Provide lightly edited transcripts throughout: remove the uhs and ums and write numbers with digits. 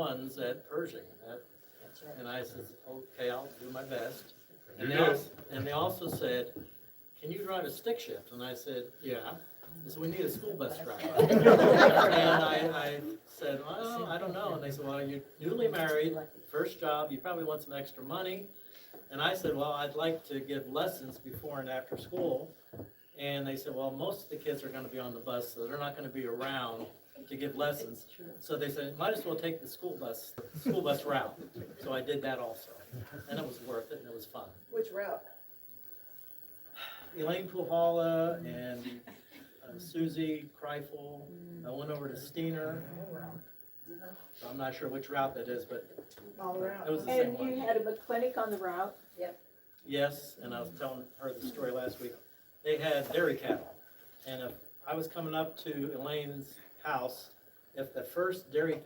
ones at Pershing. And I said, okay, I'll do my best. You And they also said, can you drive a stick shift? And I said, yeah. They said, we need a school bus driver. And I said, well, I don't know. And they said, well, you're newly married, first job, you probably want some extra money. And I said, well, I'd like to give lessons before and after school. And they said, well, most of the kids are going to be on the bus, so they're not going to be around to give lessons. So they said, might as well take the school bus route. So I did that also. And it was worth it, and it was fun. Which route? Elaine Puhala and Susie Kreifel. I went over to Steiner. So I'm not sure which route that is, but All around. it was the same And one. you had a clinic on the route? Yes, and I was telling her the story last week. They had dairy cattle, and if I was coming up to Elaine's house, if the first dairy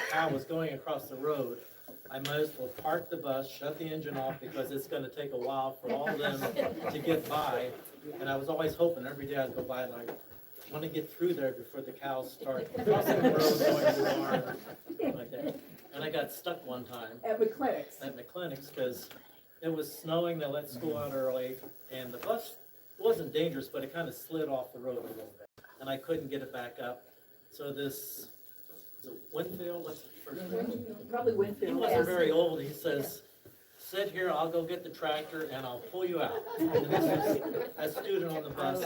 cow was going across the road, I might as well park the bus, shut the engine off, because it's gonna take a while for all of them to get by. And I was always hoping every day I'd go by, and I wanna get through there before the cows start crossing the road, going to the barn, like that. And I got stuck one time At McClintock's? at McClintock's, because it was snowing, they let school out early, and the bus wasn't dangerous, but it kind of slid off the road a little bit, and I couldn't get it back up. So this, is it Winfield, what's the first name? Probably He Winfield. wasn't very old, he says, sit here, I'll go get the tractor, and I'll pull you out. And this was a student on the bus,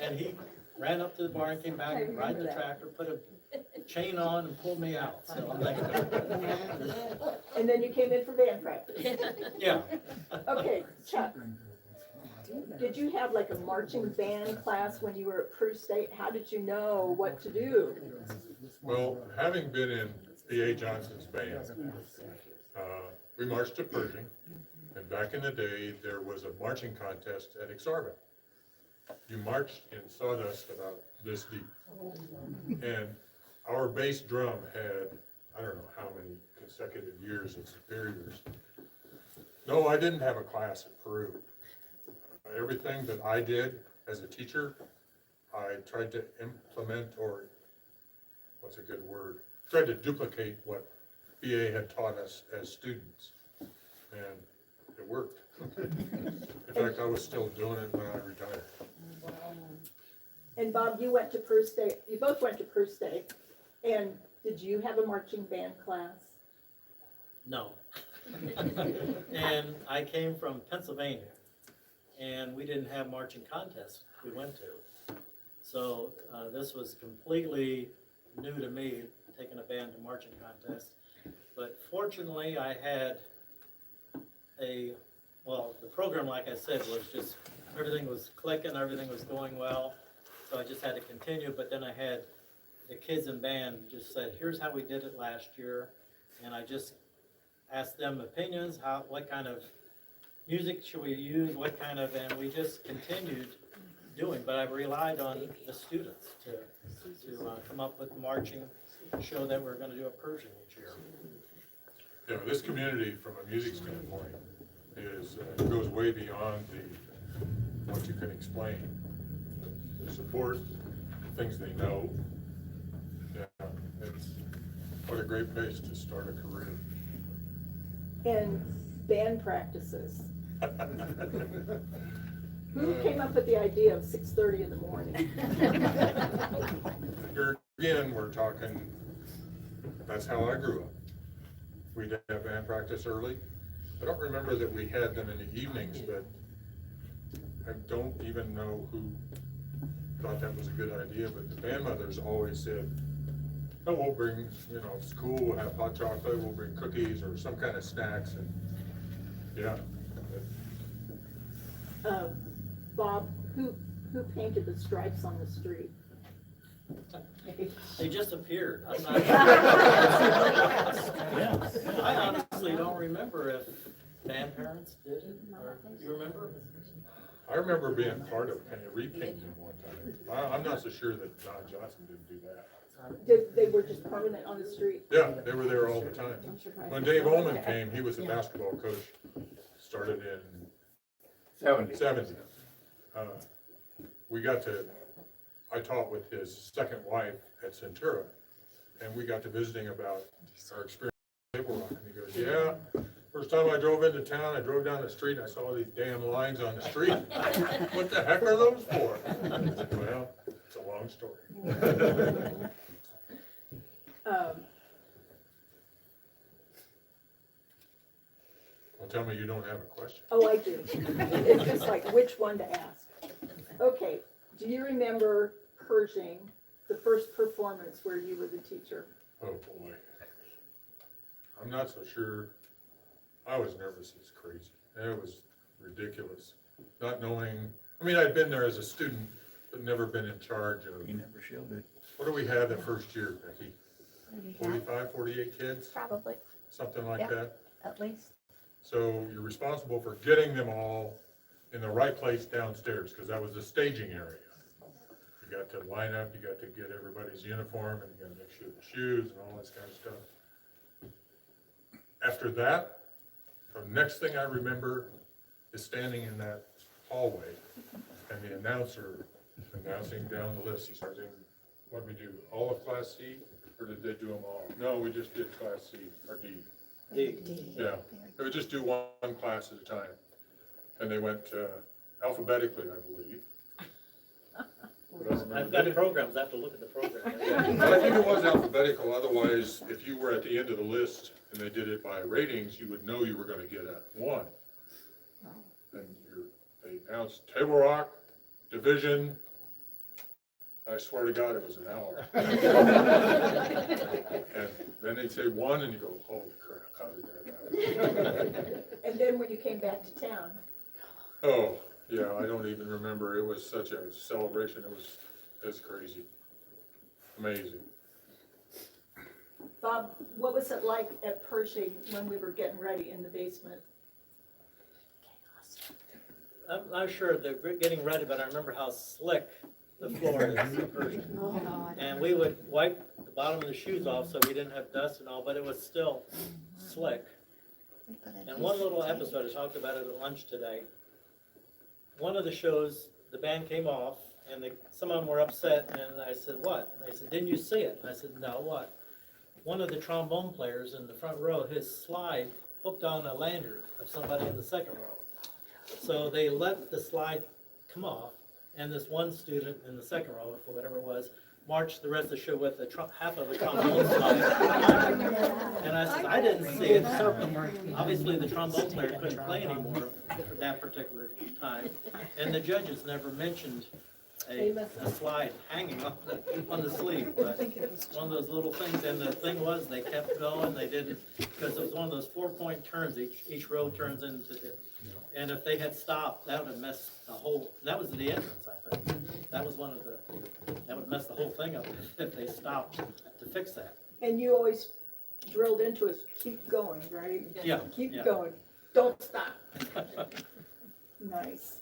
and he ran up to the barn, came back, ride the tractor, put a chain on, and pulled me out, so I'm like, And then you came in for band practice. yeah. Okay, Chuck, did you have like a marching band class when you were at Peru State? How did you know what to do? Well, having been in B.A. Johnson's band, we marched to Pershing, and back in the day, there was a marching contest at Exarban. You marched in sawdust about this deep. And our bass drum had, I don't know how many consecutive years of superiors. No, I didn't have a class at Peru. Everything that I did as a teacher, I tried to implement, or what's a good word? Tried to duplicate what BA had taught us as students, and it worked. In fact, I was still doing it when I retired. And Bob, you went to Peru State, you both went to Peru State, and did you have a marching band class? No. And I came from Pennsylvania, and we didn't have marching contests we went to. So this was completely new to me, taking a band to marching contest. But fortunately, I had the program, like I said, was just, everything was clicking, everything was going well. So I just had to continue, but then I had the kids in band just said, here's how we did it last year. And I just asked them opinions, what kind of music should we use, and we just continued doing, but I relied on the students to come up with marching show that we're gonna do a Pershing each year. You know, this community, from a music standpoint, goes way beyond what you can explain. The support, the things they know. Yeah, it's what a great place to start a career. And band practices. Who came up with the idea of 6:30 in the morning? Here again, we're talking, that's how I grew up. We'd have band practice early. I don't remember that we had them in the evenings, but I don't even know who thought that was a good idea, but the band mothers always said, oh, we'll bring, it's cool, we'll have hot chocolate, we'll bring cookies or some kind of snacks, and yeah. Bob, who painted the stripes on the street? They just appeared. I'm not sure. I honestly don't remember if band parents did it, or you remember? I remember being part of kind of repainting one time. I'm not so sure that Don Johnson didn't do that. They were just permanent on the street? Yeah, they were there all the time. When Dave Ullman came, he was a basketball coach, started in 70. I taught with his second wife at Centura, and we got to visiting about our experience in Table Rock, and he goes, yeah, first time I drove into town, I drove down the street, and I saw these damn lines on the street. What the heck are those for? I said, well, it's a long story. Well, tell me you don't have a question. Oh, I do. It's just like which one to ask. Okay, do you remember Pershing, the first performance where you were the teacher? Oh, boy. I'm not so sure. I was nervous as crazy. It was ridiculous. Not knowing, I mean, I'd been there as a student, but never been in charge of. You never shielded. What do we have that first year, Becky? 45, 48 kids? Probably, Something like Yeah. that? at least. So you're responsible for getting them all in the right place downstairs, because that was the staging area. You got to line up, you got to get everybody's uniform, and you got to make sure the shoes and all this kind of stuff. After that, the next thing I remember is standing in that hallway, and the announcer announcing down the list. He starts saying, what did we do, all of Class C, or did they do them all? No, we just did Class C, or D. Yeah, they would just do one class at a time. And they went alphabetically, I believe. But I don't I've remember. got programs, I have to look at the program. But I think it was alphabetical, otherwise, if you were at the end of the list and they did it by ratings, you would know you were gonna get a 1. And they announced Table Rock, Division. I swear to God, it was an hour. And then they'd say 1, and you go, holy crap, how did that happen? And then when you came back to town, Oh, yeah, I don't even remember. It was such a celebration. It was crazy. Amazing. Bob, what was it like at Pershing when we were getting ready in the basement? I'm not sure they're getting ready, but I remember how slick the floor is in Pershing. And we would wipe the bottom of the shoes off so we didn't have dust and all, but it was still slick. And one little episode, I talked about it at lunch today. One of the shows, the band came off, and some of them were upset, and I said, what? And they said, didn't you see it? And I said, no, what? One of the trombone players in the front row, his slide hooked on a lanyard of somebody in the second row. So they let the slide come off, and this one student in the second row, or whatever it was, marched the rest of the show with half of a trombone slide. And I said, I didn't see it. Obviously, the trombone player couldn't play anymore for that particular time. And the judges never mentioned a slide hanging on the sleeve, but one of those little things. And the thing was, they kept going. They didn't, because it was one of those 4-point turns. Each row turns into it. And if they had stopped, that would have messed the whole, that was the entrance, I think. That was that would mess the whole thing up if they stopped to fix that. And you always drilled into us, keep going, right? Yeah, Keep yeah. going, don't stop. Nice.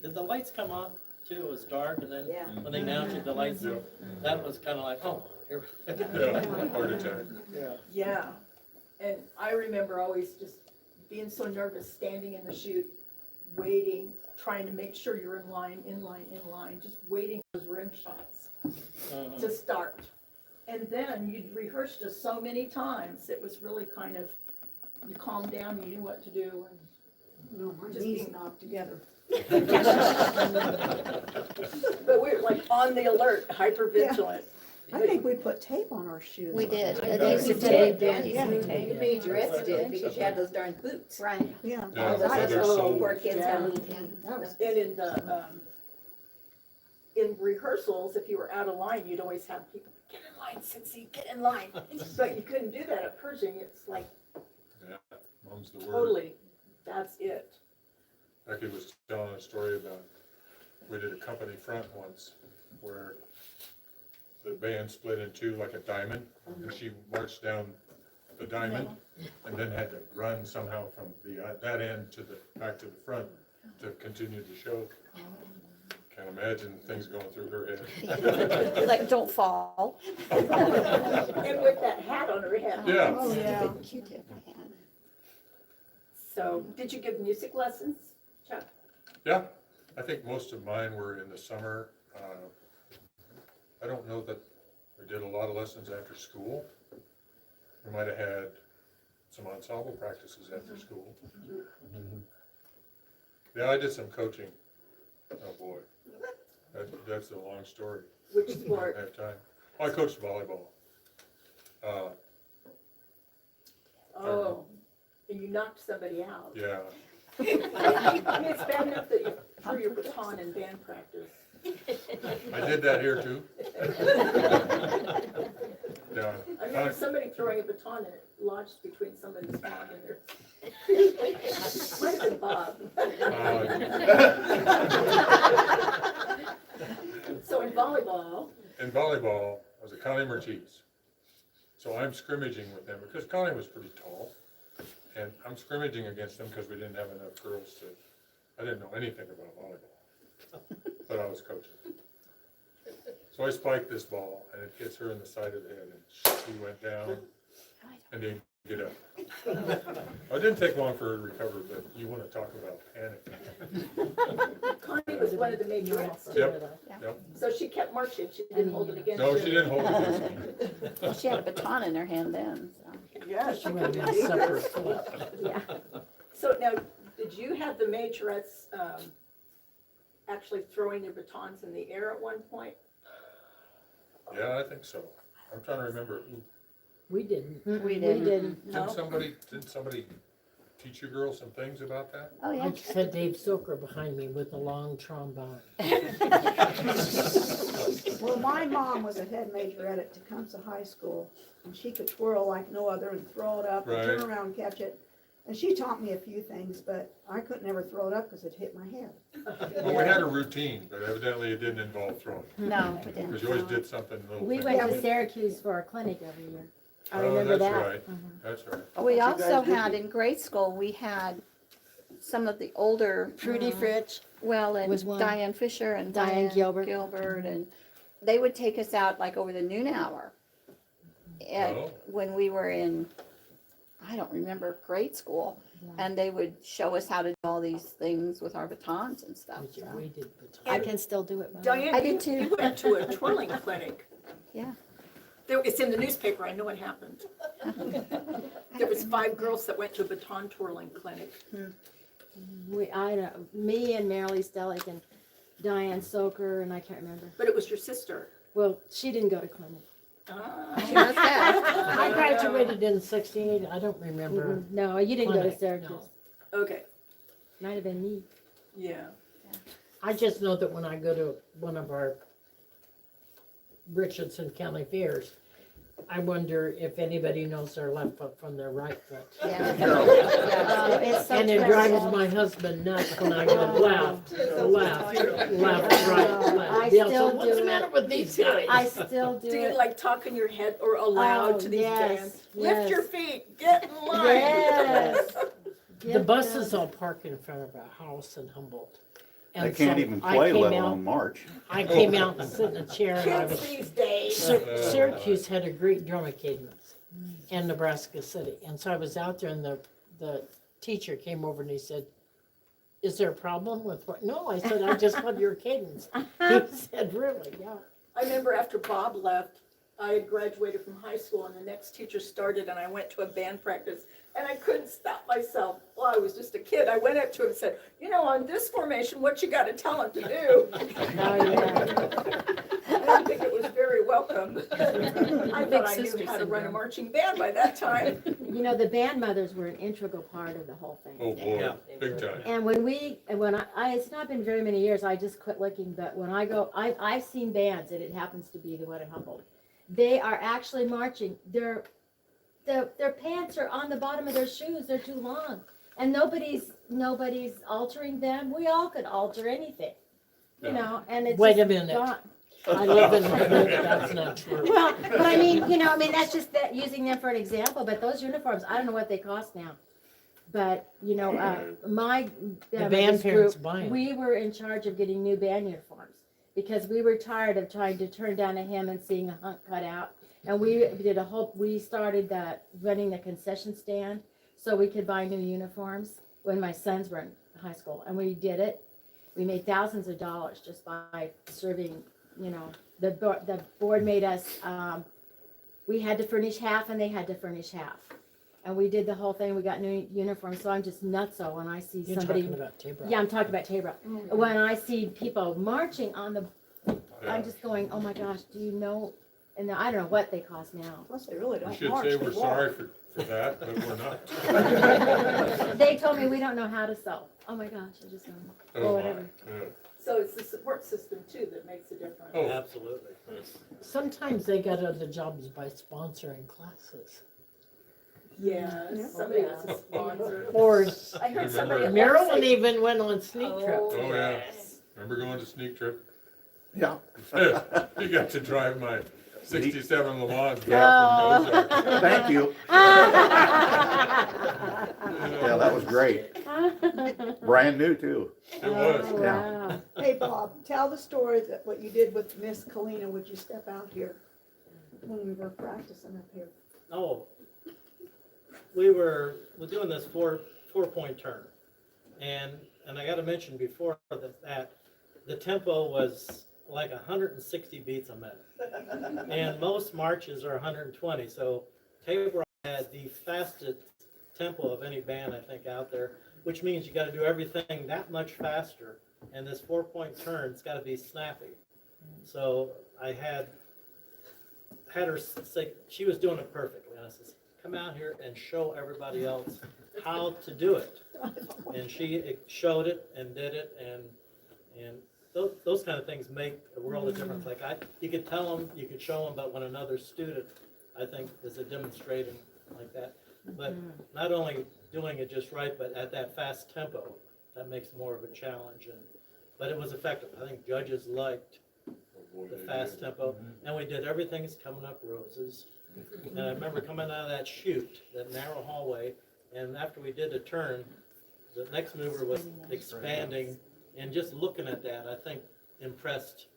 Did the lights come on too? It was dark, and then Yeah. when they announced it, the lights, Yeah. that was kind of like, oh, here. Yeah, heart attack. Yeah. Yeah, and I remember always just being so nervous, standing in the chute, waiting, trying to make sure you're in line, just waiting for those rim shots Mhm. to start. And then you'd rehearsed just so many times, it was really kind of, you calmed down, you knew what to do, and No, my Just knees being- knocked together. but we're like on the alert, hyper vigilant. I think we put tape on our shoes. We did. I It know used we to did. tape. Yeah. Yeah. The majorettes did, because you had those darn boots. Right. Yeah. Yeah, All those so they're little sold. poor kids have Yeah. little teeth. That was, And in the, in rehearsals, if you were out of line, you'd always have people, get in line, Cincy, get in line. But you couldn't do that at Pershing, it's like Yeah, mum's the word. totally, that's it. Becky was telling a story about, we did a company front once where the band split in two like a diamond, and she marched down the diamond and then had to run somehow from that end to back to the front to continue the show. Can't imagine things going through her head. Like, don't fall. And with that hat on her head. Yeah. oh, yeah. Q-tip I had. So, did you give music lessons, Chuck? Yeah, I think most of mine were in the summer. I don't know that we did a lot of lessons after school. We might have had some ensemble practices after school. Yeah, I did some coaching. Oh, boy. That's a long story. Which I don't sport? have time. Well, I coached volleyball. Oh, and you knocked somebody out. Yeah, I mean, it's bad enough that you threw your baton in band practice. I did that here too. Yeah. I remember somebody throwing a baton and it lodged between somebody's arm and their. Might have been Bob. So in volleyball, I was at Connie Mertz. So I'm scrimmaging with them because Connie was pretty tall. And I'm scrimmaging against them because we didn't have enough girls to, I didn't know anything about volleyball. But I was coaching. So I spiked this ball and it gets her in the side of the head and she went down and didn't get up. It didn't take long for her to recover, but you want to talk about panic. Connie was one of the majorettes too. Yep. So she kept marching, she didn't hold it against No, you. she didn't hold it against me. Well, she had a baton in her hand then, so. Yeah, she Went could in be. separate foot. Yeah. So now, did you have the majorettes, actually throwing their batons in the air at one point? Yeah, I think so. I'm trying to remember. Who- We didn't. We didn't. No? Didn't somebody teach you girls some things about that? Oh, I yeah. just had Dave Stoker behind me with a long trombone. Well, my mom was a head majorette at Tecumseh High School, and she could twirl like no other and throw it up and turn Right. around and catch it. And she taught me a few things, but I couldn't never throw it up because it hit my head. Well, we had a routine, but evidently it didn't involve throwing. No, we Because didn't. you always did something little. We thing. went to Syracuse for our clinic every year. I Oh, remember that's that. right. That's right. We also had, in grade school, we had some of the older, Trudy Fritsch. well, Was and one. Diane Fisher and Diane Gilbert. Gilbert, and they would take us out like over the noon hour. And Oh. when we were in, I don't remember, grade school, and they would show us how to do all these things with our batons and stuff. Which so. we did baton. I can still do it. Diane, I you did too. you went to a twirling clinic. Yeah. It's in the newspaper, I know what happened. There was 5 girls that went to a baton twirling clinic. Me and Marilee Stellick and Diane Soker, and I can't remember. But it was your sister. Well, she didn't go to clinic. Ah. She must have. I graduated in '68. I don't remember. No, you didn't go to Clinic, Syracuse. no. Okay, Might have been me. yeah. I just know that when I go to one of our Richardson County fairs, I wonder if anybody knows their left foot from their right foot. Yeah. Oh, it's so And it terrible. drives my husband nuts when I go left, left, right, I left. Bill still said, what's do the it. matter with these guys? I still do Do you it. like talk in your head or aloud Oh, to these yes, bands? yes. Lift your feet, get in line. Yes. The buses all park in front of a house in Humboldt. They And can't so even I play, came let out- alone march. I came out and sit in a chair and I Kids was, these days. Syracuse had a great drum cadence and Nebraska City. And so I was out there and the teacher came over and he said, is there a problem with what? No, I said, I just love your cadence. He said, really? Yeah. I remember after Bob left, I had graduated from high school and the next teacher started and I went to a band practice and I couldn't stop myself. Well, I was just a kid. I went up to him and said, you know, on this formation, what you gotta tell him to do? Oh, yeah. I don't think it was very welcome. I Big thought I knew sister how to run a syndrome. marching band by that time. You know, the band mothers were an integral part of the whole thing. Oh, boy, Yeah. big time. And when I, it's not been very many years, I just quit looking, but when I go, I've seen bands, and it happens to be the one at Humboldt. They are actually marching, their pants are on the bottom of their shoes, they're too long. And nobody's altering them, we all could alter anything, you Yeah. know, and it's Wait a just minute. gone. I live in Humboldt, that's not true. Well, but I mean, you know, I mean, that's just that, using them for an example, but those uniforms, I don't know what they cost now. But, you know, my The band this parents group, buy 'em. we were in charge of getting new band uniforms. Because we were tired of trying to turn down a hem and seeing a hunk cut out. And we started running the concession stand so we could buy new uniforms when my sons were in high school. And we did it. We made thousands of dollars just by serving, you know, the board made us we had to furnish half and they had to furnish half. And we did the whole thing, we got new uniforms, so I'm just nutso when I see You're somebody. talking about Tabor. Yeah, I'm talking about Tabor. When I see people marching on the, Yeah. I'm just going, oh my gosh, do you know? And I don't know what they cost now. Plus, they really We don't should march, say they we're walk. sorry for that, but we're not. They told me we don't know how to sew. Oh my gosh, I just don't. Oh, Or my. whatever. Yeah. So it's the support system too that makes a difference. Oh. Absolutely. Sometimes they get other jobs by sponsoring classes. Yeah, Yeah. somebody was a sponsor. Or I heard somebody. at Marilyn Lexi- even went on sneak trip. Oh, Oh, yeah. yes. Remember going to sneak trip? Yeah. You got to drive my 67 Le Mans Oh. back from Ozark. Thank you. Yeah, that was great. Brand new too. It was. Oh, wow. Hey, Bob, tell the story that what you did with Miss Kalina, would you step out here when we were practicing up here? Oh, we're doing this four-point turn. And I gotta mention before that the tempo was like 160 beats a minute. And most marches are 120, so Tabor had the fastest tempo of any band, I think, out there, which means you gotta do everything that much faster. And this four-point turn, it's gotta be snappy. So I had her say, she was doing it perfectly. And I says, come out here and show everybody else how to do it. And she showed it and did it, and those kind of things make a world of difference. Like you could tell them, you could show them, but when another student, I think, is demonstrating like that. But not only doing it just right, but at that fast tempo, that makes more of a challenge. But it was effective. I think judges liked the fast tempo, and we did everything's coming up roses. And I remember coming out of that chute, that narrow hallway, and after we did a turn, the next mover was expanding, and just looking at that, I think impressed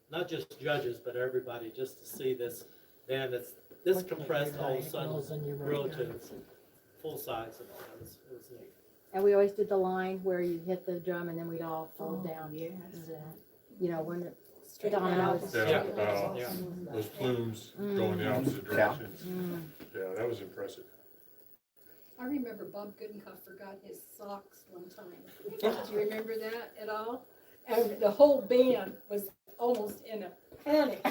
not just judges, but everybody, just to see this band that's this compressed all of a sudden grow to full size and all that. It was neat. And we always did the line where you hit the drum and then we'd all fold down. Yes. You know, when the Straight dominoes. Yeah, Yeah. those plumes going the opposite directions. Yeah, that was impressive. I remember Bob Goodenkoff forgot his socks one time. Do you remember that at all? And the whole band was almost in a panic.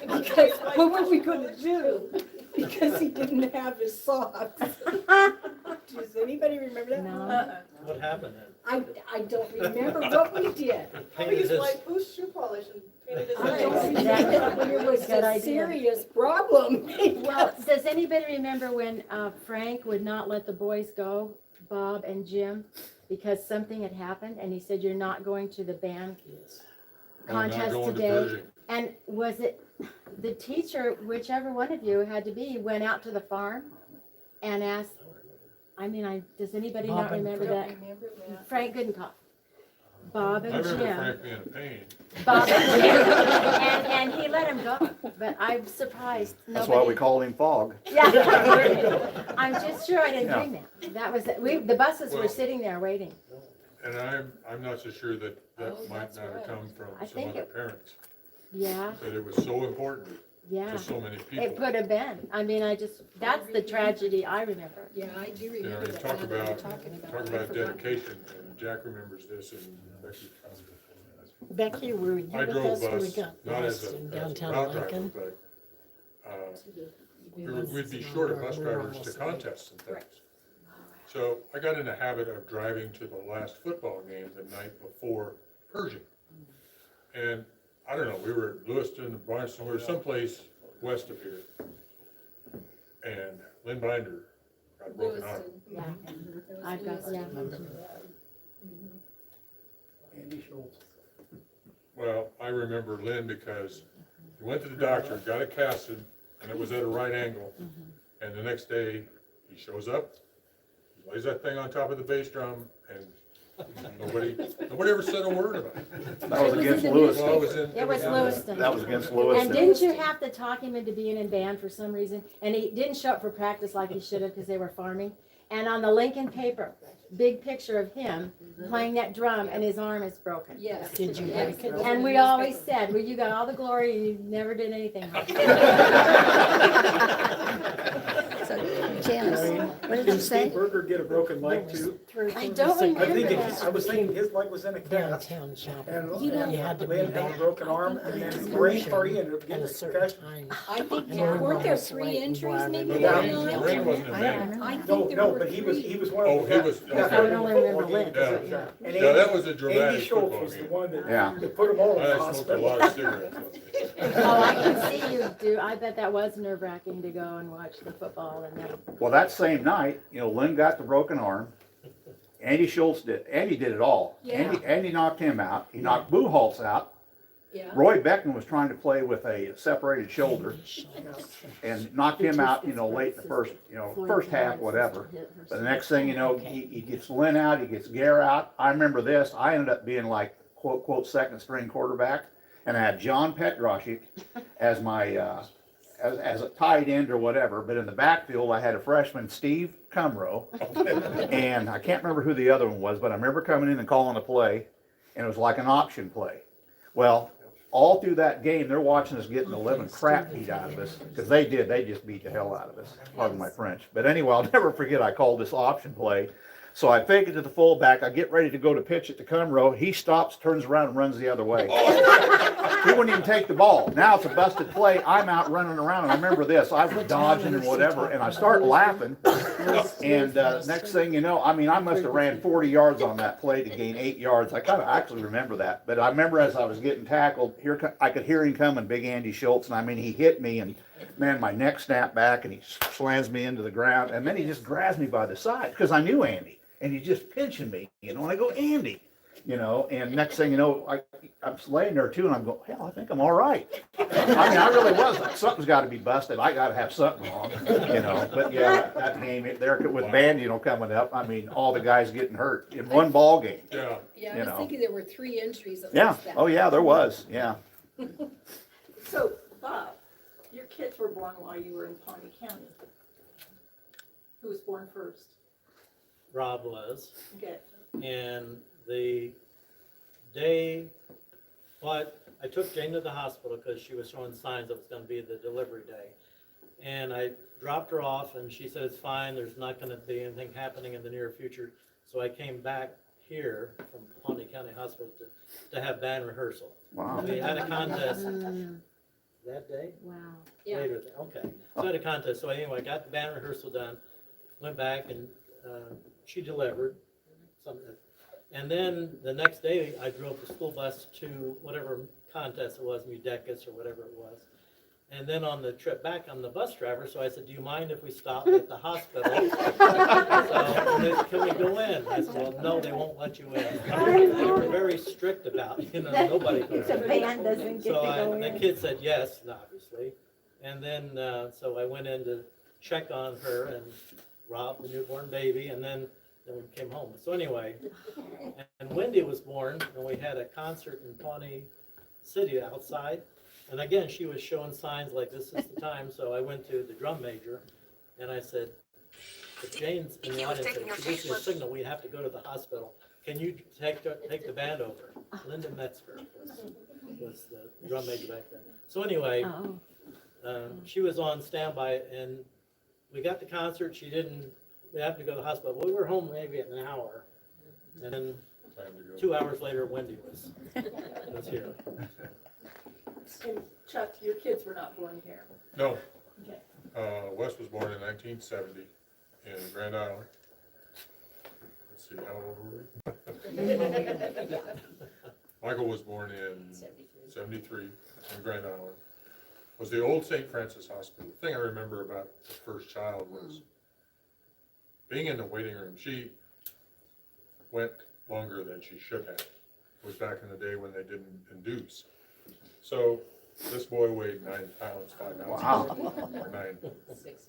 Because what were we gonna do? Because he didn't have his socks. Does anybody remember that? No. What happened then? I don't remember what we did. Painted his- boost shoe polish and painted his I don't nails. remember, but it was Good a idea. serious problem. Well, does anybody remember when Frank would not let the boys go, Bob and Jim, because something had happened and he said, you're not going to the band I'm not contest going to today? Pershing. And was it the teacher, whichever one of you had to be, went out to the farm and asked, does anybody not Bob and remember Don't that? remember that. Frank Goodenkoff. Bob I and remember Jim. Frank being a pain. Bob and Jim. And he let him go, but I'm surprised That's why we nobody. called him Fog. Yeah. I'm just sure I didn't Yeah. dream that. That was, the buses were Well- sitting there waiting. And I'm not so sure that Oh, might that's not have right. come from I some think other it- parents, Yeah, that it was so important yeah. to so many It people. could have been. That's the tragedy I remember. Yeah, I do You know, remember you that. talk now that you're about, talking about talk it. I about forgot. dedication, and Jack remembers this, and Becky. Becky, were you I with drove us when we bus, got not lost as a in as a downtown route driver, Lincoln? but, we'd be short of bus drivers to contests and things. So I got in the habit of driving to the last football game the night before Pershing. And I don't know, we were at Lewiston, Barneston, we were someplace west of here. And Lynn Binder got a broken arm. Lewiston. Yeah. It was I've got, Lewiston. yeah. Well, I remember Lynn because he went to the doctor, got it casted, and it was at a right angle. And the next day, he shows up, lays that thing on top of the bass drum, and nobody ever said a word about it. That was against in the Lewiston. Well, it was in Lewiston. That was against And Lewiston. didn't you have to talk him into being in band for some reason? And he didn't show up for practice like he should have because they were farming. And on the Lincoln paper, big picture of him playing that drum and his arm is broken. Yes. Did you Yes. break it? And we always said, well, you got all the glory and you never did anything. So, Janice, what did you Did say? Steve Berger get a broken leg too? I don't I remember think that. I was thinking his leg was in a cast Downtown shopping. and You had to be landed on a back. broken arm and then Ray Party ended up At getting a a certain concussion. time. I think, And we weren't there were 3 waiting injuries while maybe? they Yeah. going on? Ray wasn't in I there. don't remember. I think No, there no, were but he was 3. one Oh, of he the was, guys. I would only remember Lynn. Yeah. Yeah. And Yeah, that was a Andy dramatic Schultz football was the game. one Yeah. that put him all in the I smoked a hospital. lot of cigarettes. Oh, I can see you do. I bet that was nerve wracking to go and watch the football and then. Well, that same night, Lynn got the broken arm. Andy did it all. Yeah. Andy knocked him out. He knocked Buchholz out. Yeah. Roy Beckman was trying to play with a separated shoulder and knocked him out, late in the first half, whatever. But the next thing you know, he gets Lynn out, he gets Gare out. I remember this. I ended up being like, quote, quote, second string quarterback. And I had John Petrosik as my, as a tight end or whatever. But in the backfield, I had a freshman, Steve Cumrow. And I can't remember who the other one was, but I remember coming in and calling a play. And it was like an option play. Well, all through that game, they're watching us getting the living crap beat out of us, because they did. They just beat the hell out of us. Pardon my French. But anyway, I'll never forget I called this option play. So I fake it to the fullback. I get ready to go to pitch it to Cumrow. He stops, turns around, and runs the other way. He wouldn't even take the ball. Now it's a busted play. I'm out running around. And I remember this. I was dodging and whatever, and I start laughing. And next thing you know, I must have ran 40 yards on that play to gain 8 yards. I kind of actually remember that. But I remember as I was getting tackled, I could hear him coming, big Andy Schultz, and he hit me, and man, my neck snapped back, and he slams me into the ground, and then he just grabs me by the side, because I knew Andy. And he's just pinching me, and I go, Andy, and next thing you know, I'm laying there too, and I'm going, hell, I think I'm all right. I really was. Like, something's got to be busted. I got to have something wrong, But yeah, that game there with band, coming up, all the guys getting hurt in one ball game. Yeah. Yeah, I was thinking there were 3 injuries at Yeah. least that Oh yeah, there was. Yeah. So, Bob, your kids were born while you were in Pawnee County. Who was born first? Rob was, Okay. and the day, I took Jane to the hospital because she was showing signs that it was gonna be the delivery day. And I dropped her off and she said, it's fine, there's not gonna be anything happening in the near future. So I came back here from Pawnee County Hospital to have band rehearsal. Wow. We had a contest Mm, that day, wow. Yeah. later, okay. So I had a contest, so anyway, I got the band rehearsal done, went back and she delivered something. And then the next day, I drove the school bus to whatever contest it was, Mudecas or whatever it was. And then on the trip back, I'm the bus driver, so I said, do you mind if we stop at the hospital? So, they said, can we go in? I said, well, no, they won't let you in. They were very strict about, nobody goes The in. band doesn't get to So go the in. kid said yes, obviously. And then, so I went in to check on her and Rob, the newborn baby, and then we came home. So anyway, and Wendy was born, and we had a concert in Pawnee City outside. And again, she was showing signs like this is the time, so I went to the drum major, and I said, if Jane's in the audience, if she gives me a signal, we have to go to the hospital. Can you take the band over? Linda Metzger was the drum major back then. So anyway, Oh, she was on standby, and we got the concert. We happened to go to the hospital. We were home maybe an hour, and then Time to go. 2 hours later, Wendy was here. And Chuck, your kids were not born here. No. Okay. Wes was born in 1970 in Grand Island. Let's see, how old were we? Michael was born in 73 in Grand Island. Was the old St. Francis Hospital. The thing I remember about the first child was being in the waiting room. She went longer than she should have. It was back in the day when they didn't induce. So this boy weighed 9 pounds, 5 ounces. Wow. Or 9,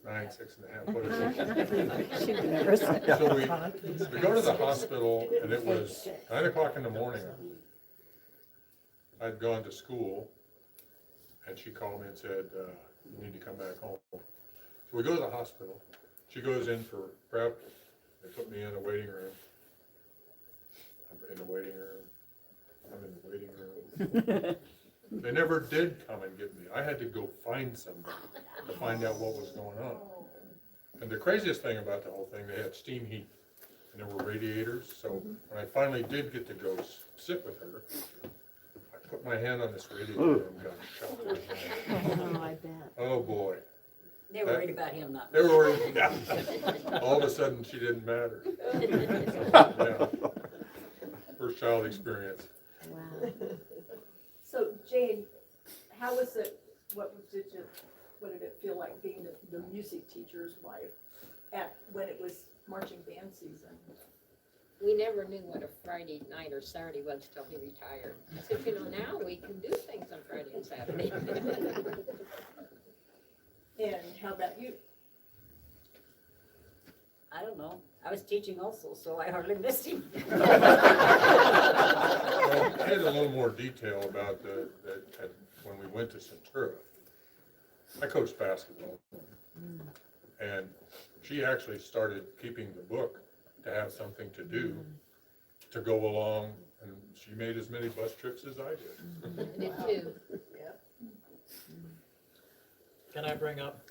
6.5, what is it? She would never say. So we go to the hospital, and it was 9 o'clock in the morning. I'd gone to school, and she called me and said, you need to come back home. So we go to the hospital. She goes in for prep, They put me in a waiting room. I'm in the waiting room. I'm in the waiting room. They never did come and get me. I had to go find somebody to find out what was going on. And the craziest thing about the whole thing, they had steam heat and there were radiators. So when I finally did get to go sit with her, I put my hand on this radiator and got shocked. Oh, I bet. Oh, boy. They were worried about him not. They were worried, yeah. All of a sudden, she didn't matter. Yeah. First child experience. Wow. So Jane, how was it, what did it feel like being the music teacher's wife when it was marching band season? We never knew what a Friday night or Saturday was till he retired. I said, now we can do things on Friday and Saturday. And how about you? I don't know. I was teaching also, so I hardly missed him. Well, I had a little more detail about when we went to Centura. I coached basketball. And she actually started keeping the book to have something to do, to go along, and she made as many bus trips as I did. I did too. Can I bring up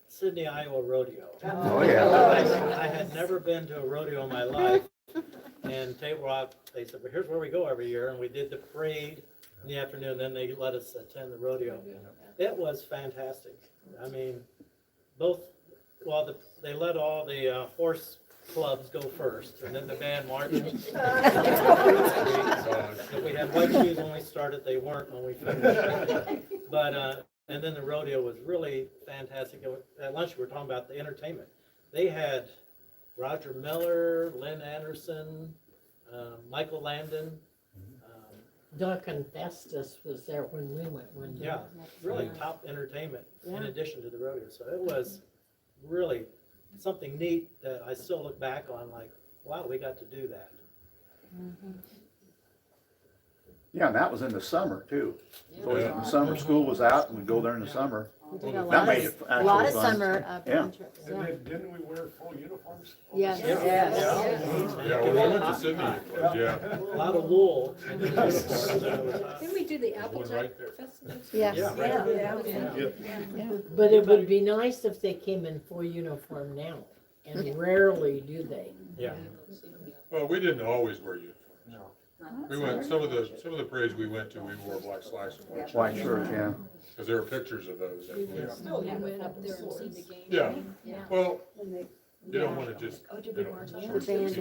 Sydney, Iowa rodeo? Oh, yeah. I had never been to a rodeo in my life, and Table Rock, they said, well, here's where we go every year, and we did the parade in the afternoon, then they let us attend the rodeo. It was fantastic. I mean, they let all the horse clubs go first, and then the band marched. If we had white shoes when we started, they weren't when we finished. But, and then the rodeo was really fantastic. At lunch, we were talking about the entertainment. They had Roger Miller, Lynn Anderson, Michael Landon. Duncan Festus was there when we went one day. Yeah, really top entertainment in addition to the rodeo. So it was really something neat that I still look back on like, wow, we got to do that. Yeah, and that was in the summer too. So in the summer, school was out, and we'd go there in the summer. We did a That lot made of, it a lot actually of fun. summer Yeah. band trips, yeah. Didn't we wear full uniforms? Yes, Yeah. yes. Yeah, we went to Sydney, yeah. A lot of wool. And then Didn't we do the Applejack right there. Festival? Yes. Yeah. But it would be nice if they came in full uniform now, and rarely do they. Yeah. Well, we didn't always wear uniforms. No. We went, some of the parades we went to, we wore black slacks and white shirts. White shirts, yeah. Because there were pictures of those. We went up there and seen the game. Yeah, Yeah. well, you don't wanna just, Oh, did you we know, march on The band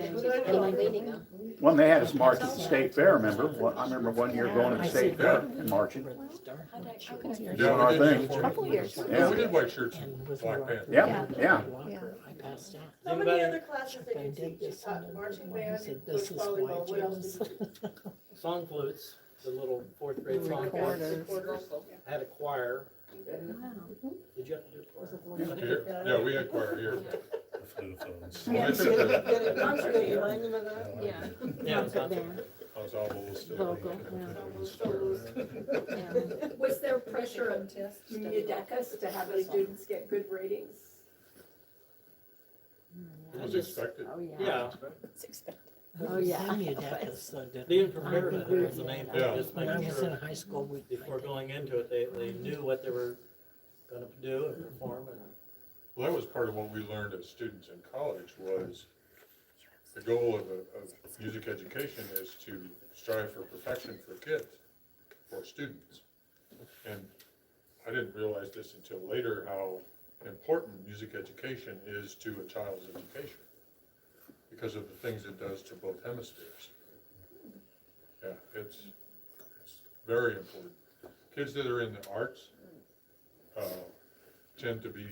and When they had us march at the state fair, remember? I remember one year going to the state fair and marching. Yeah, our we did thing. uniform. Couple years. Yeah, we did white shirts, And with black Rocker pants. Yeah, yeah. I passed out. How many Anybody- other classes did I you did teach? this You taught and marching he band, said, coach this is why volleyball, what else did you James. Song flutes, the little fourth grade song flutes. Recorders. Had a choir. Did you have to do a choir? Here, yeah, we had choir here. Yeah. I took the Did it concert, you remind them of that? Yeah. Yeah, it was on- band, ensembles. vocal, yeah. Was there pressure on Udecas to have the students get good ratings? It was expected. Oh, yeah. Yeah, Oh, yeah. Some Udecas, though, didn't being they? prepared I think, was the main thing, Yeah. just When I making was in sure high school, we. before going into it, they knew what they were gonna do and perform and. Well, that was part of what we learned as students in college was the goal of music education is to strive for perfection for kids, for students. And I didn't realize this until later, how important music education is to a child's education because of the things it does to both hemispheres. Yeah, it's very important. Kids that are in the arts tend to be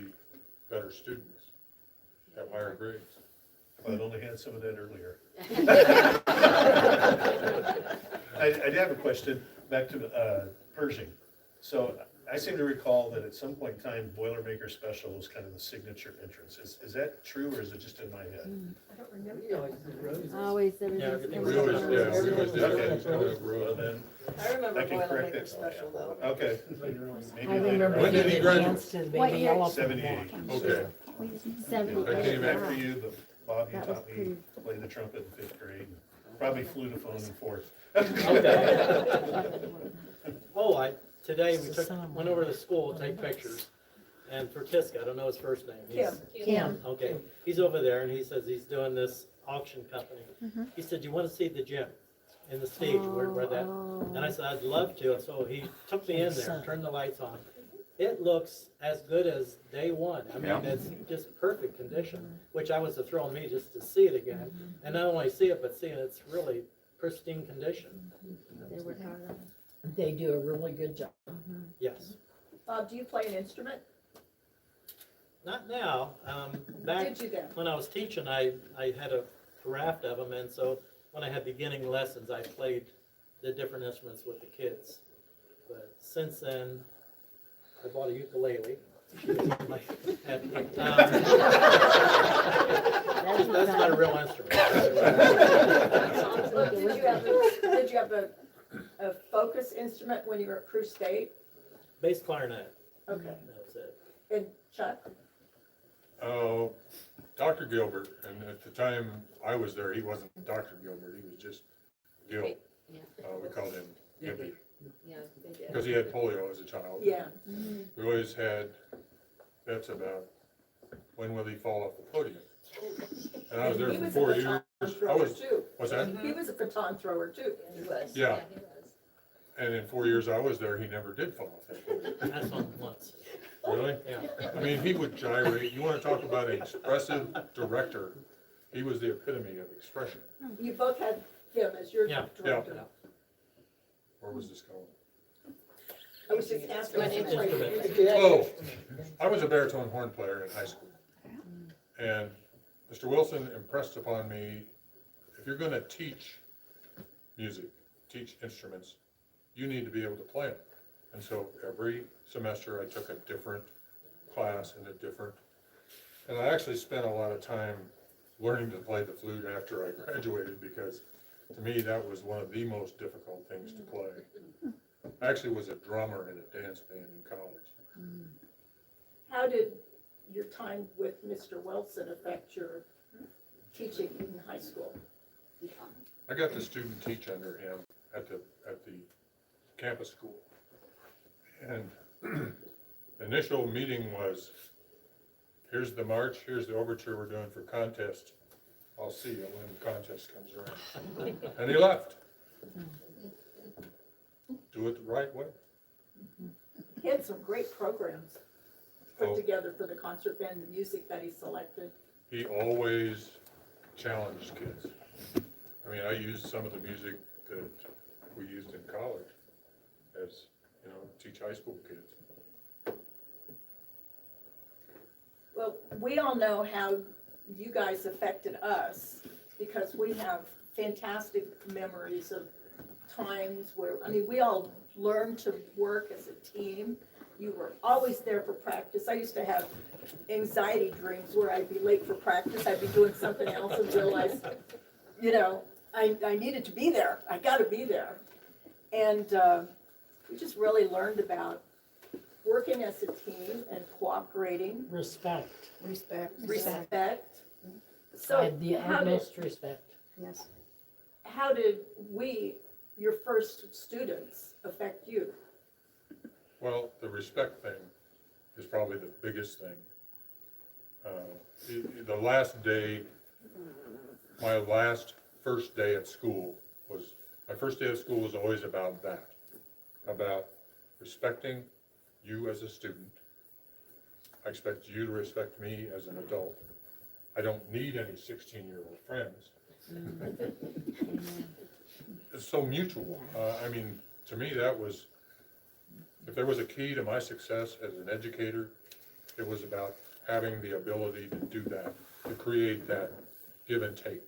better students, have higher grades. I'd only had some of that earlier. I did have a question back to Pershing. So I seem to recall that at some point in time, Boilermaker Special was kind of the signature entrance. Is that true, or is it just in my head? I don't remember. Always, Yeah, everything's. everything We always, yeah, we always did Okay. everything kind of Well, road. then, I remember I can correct Boilermaker it. Special though. Okay. I Maybe remember When did getting he a graduate? chance to What baby year? elephant 78. walk. Okay. 78. I came yeah. After you, but Bob, you That was taught me pretty- to play the trumpet in 5th grade, probably flutophone in 4th. Oh, today we went over to the school to take pictures. And for Tiska, I don't know his first name. He's- Kim. Okay, he's over there and he says he's doing this auction company. Mhm. He said, "You wanna see the gym in the stage where that?" And I said, "I'd love to." And so he took me in there, turned the lights on. It looks as good as day one. I Yeah. mean, it's just perfect condition, which I was a thrill me just to see it again. And not only see it, but see it, it's really pristine condition. They work hard on it. They do a really good job. Yes. Bob, do you play an instrument? Not now. Back Did you then? when I was teaching, I had a raft of them, and so when I had beginning lessons, I played the different instruments with the kids. But since then, I bought a ukulele. That's not a real instrument. Did you have a focus instrument when you were at Crew State? Bass clarinet. Okay. That was it. And Chuck? Oh, Dr. Gilbert, and at the time I was there, he wasn't Dr. Gilbert, he was just Gil. Yeah. We called him Gimpy, Yeah, they did. because he had polio as a child. Yeah. We always had bets about when will he fall off the podium. And I was there He for was 4 a years. baton I thrower was, too. what's that? He was a baton thrower too. He was. Yeah. He was. And in 4 years I was there, he never did fall off that podium. That's on once. Really? Yeah. I mean, he would gyrate. You want to talk about an expressive director? He was the epitome of expression. You both had him as your Yeah. director. Where was this going? I was just asking. What instrument? Oh, I was a baritone horn player in high school. And Mr. Wilson impressed upon me, if you're gonna teach music, teach instruments, you need to be able to play them. And so every semester I took a different class and I actually spent a lot of time learning to play the flute after I graduated, because to me, that was one of the most difficult things to play. I actually was a drummer in a dance band in college. How did your time with Mr. Wilson affect your teaching in high school? I got to student teach under him at the campus school. And the initial meeting was, here's the march, here's the overture we're doing for contest. I'll see you when the contest comes around. And he left. Do it the right way. He had some great programs put Oh. together for the concert band, the music that he selected. He always challenged kids. I mean, I used some of the music that we used in college as, teach high school kids. Well, we all know how you guys affected us, because we have fantastic memories of times where, we all learned to work as a team. You were always there for practice. I used to have anxiety dreams where I'd be late for practice, I'd be doing something else and realize, I needed to be there, I gotta be there. And we just really learned about working as a team and cooperating, Respect. respect. I So had the how did, utmost respect. Yes. how did we, your first students, affect you? Well, the respect thing is probably the biggest thing. The last day, my first day at school my first day of school was always about that, about respecting you as a student. I expect you to respect me as an adult. I don't need any 16-year-old friends. It's so mutual. To me, that was, if there was a key to my success as an educator, it was about having the ability to do that, to create that give and take.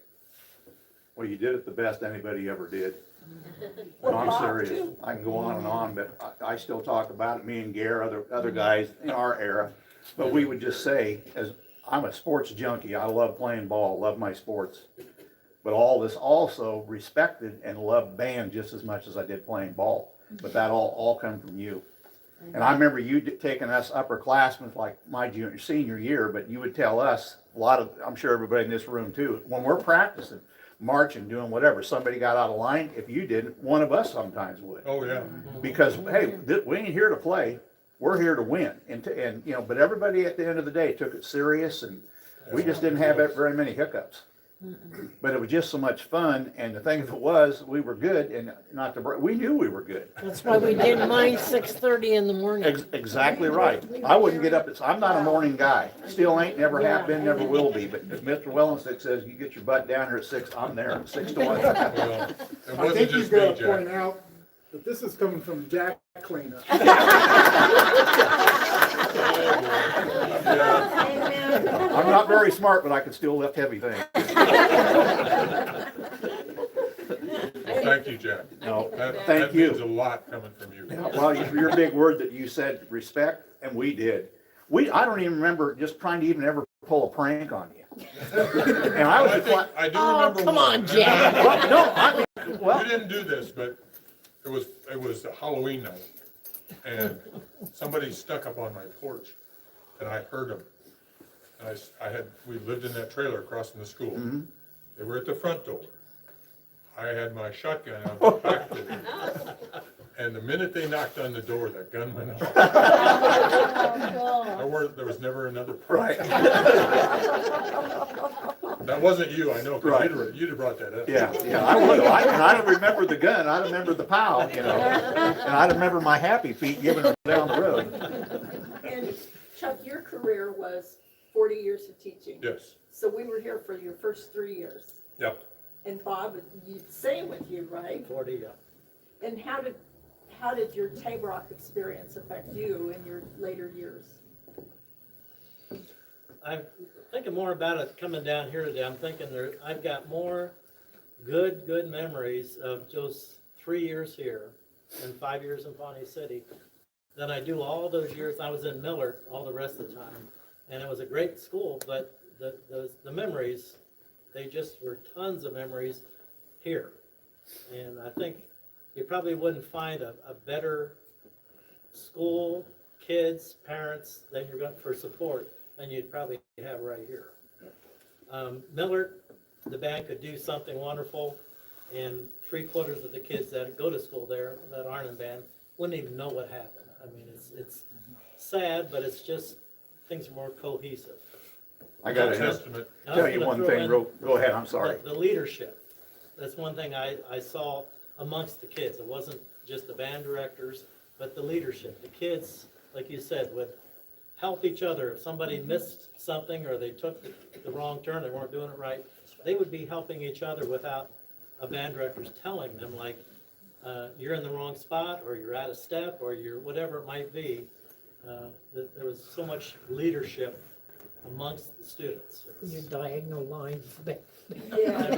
Well, you did it the best anybody ever did. Well, No, I'm Bob, serious. too. I can go on and on, but I still talk about it, me and Gare, other guys in our era. But we would just say, as I'm a sports junkie, I love playing ball, love my sports. But all this also respected and loved band just as much as I did playing ball. But that all come from you. And I remember you taking us upperclassmen, like my senior year, but you would tell us, a lot of, I'm sure everybody in this room too, when we're practicing, marching, doing whatever, somebody got out of line, if you didn't, one of us sometimes would. Oh, yeah. Because, hey, we ain't here to play, we're here to win. And you know, but everybody at the end of the day took it serious, and we just didn't have very many hiccups. But it was just so much fun, and the thing of it was, we were good, and not to, we knew we were good. That's why we didn't mind 6:30 in the morning. Exactly right. I wouldn't get up, I'm not a morning guy, still ain't, never have been, never will be, but if Mr. Wellensick says you get your butt down here at 6, I'm there, 6 to 1. Well, it I wasn't think just you've me, got to Jack. point out that this is coming from Jack Cleanup. I'm not very smart, but I can still lift heavy things. Well, thank you, Jack. No, That thank you. means a lot coming from you. Well, your big word that you said, respect, and we did. I don't even remember just trying to even ever pull a prank on you. And I was I just think, like, I do Oh, remember come one. on, Jack. well, no, I mean, well, You didn't do this, but it was Halloween night, and somebody stuck up on my porch, and I heard them. And we lived in that trailer across from the school. Mm-hmm. They were at the front door. I had my shotgun out the back door. And the minute they knocked on the door, that gun went off. There was never another prank. right, That wasn't you, I know, Right. because you'd have brought that up. yeah, I would have. I don't remember the gun, I remember the pow, you know, and I remember my happy feet giving them down the road. And Chuck, your career was 40 years of teaching. Yes, So we were here for your first 3 years. yep. And Bob, same with you, right? 40, yeah. And how did your Tabrock experience affect you in your later years? I'm thinking more about it coming down here today. I'm thinking I've got more good memories of just 3 years here and 5 years in Pawnee City than I do all those years I was in Miller all the rest of the time. And it was a great school, but the memories, they just were tons of memories here. And I think you probably wouldn't find a better school, kids, parents than you're going for support than you'd probably have right here. Miller, the band could do something wonderful, and 3/4 of the kids that go to school there that aren't in band wouldn't even know what happened. I mean, it's sad, but it's just things are more cohesive. I got to Testament. tell you one thing, go ahead, I'm sorry. The leadership, that's one thing I saw amongst the kids. It wasn't just the band directors, but the leadership. The kids, like you said, would help each other. If somebody missed something or they took the wrong turn, they weren't doing it right, they would be helping each other without a band director's telling them, like, you're in the wrong spot, or you're out of step, or you're whatever it might be. There was so much leadership amongst the students. Your diagonal lines. Yeah.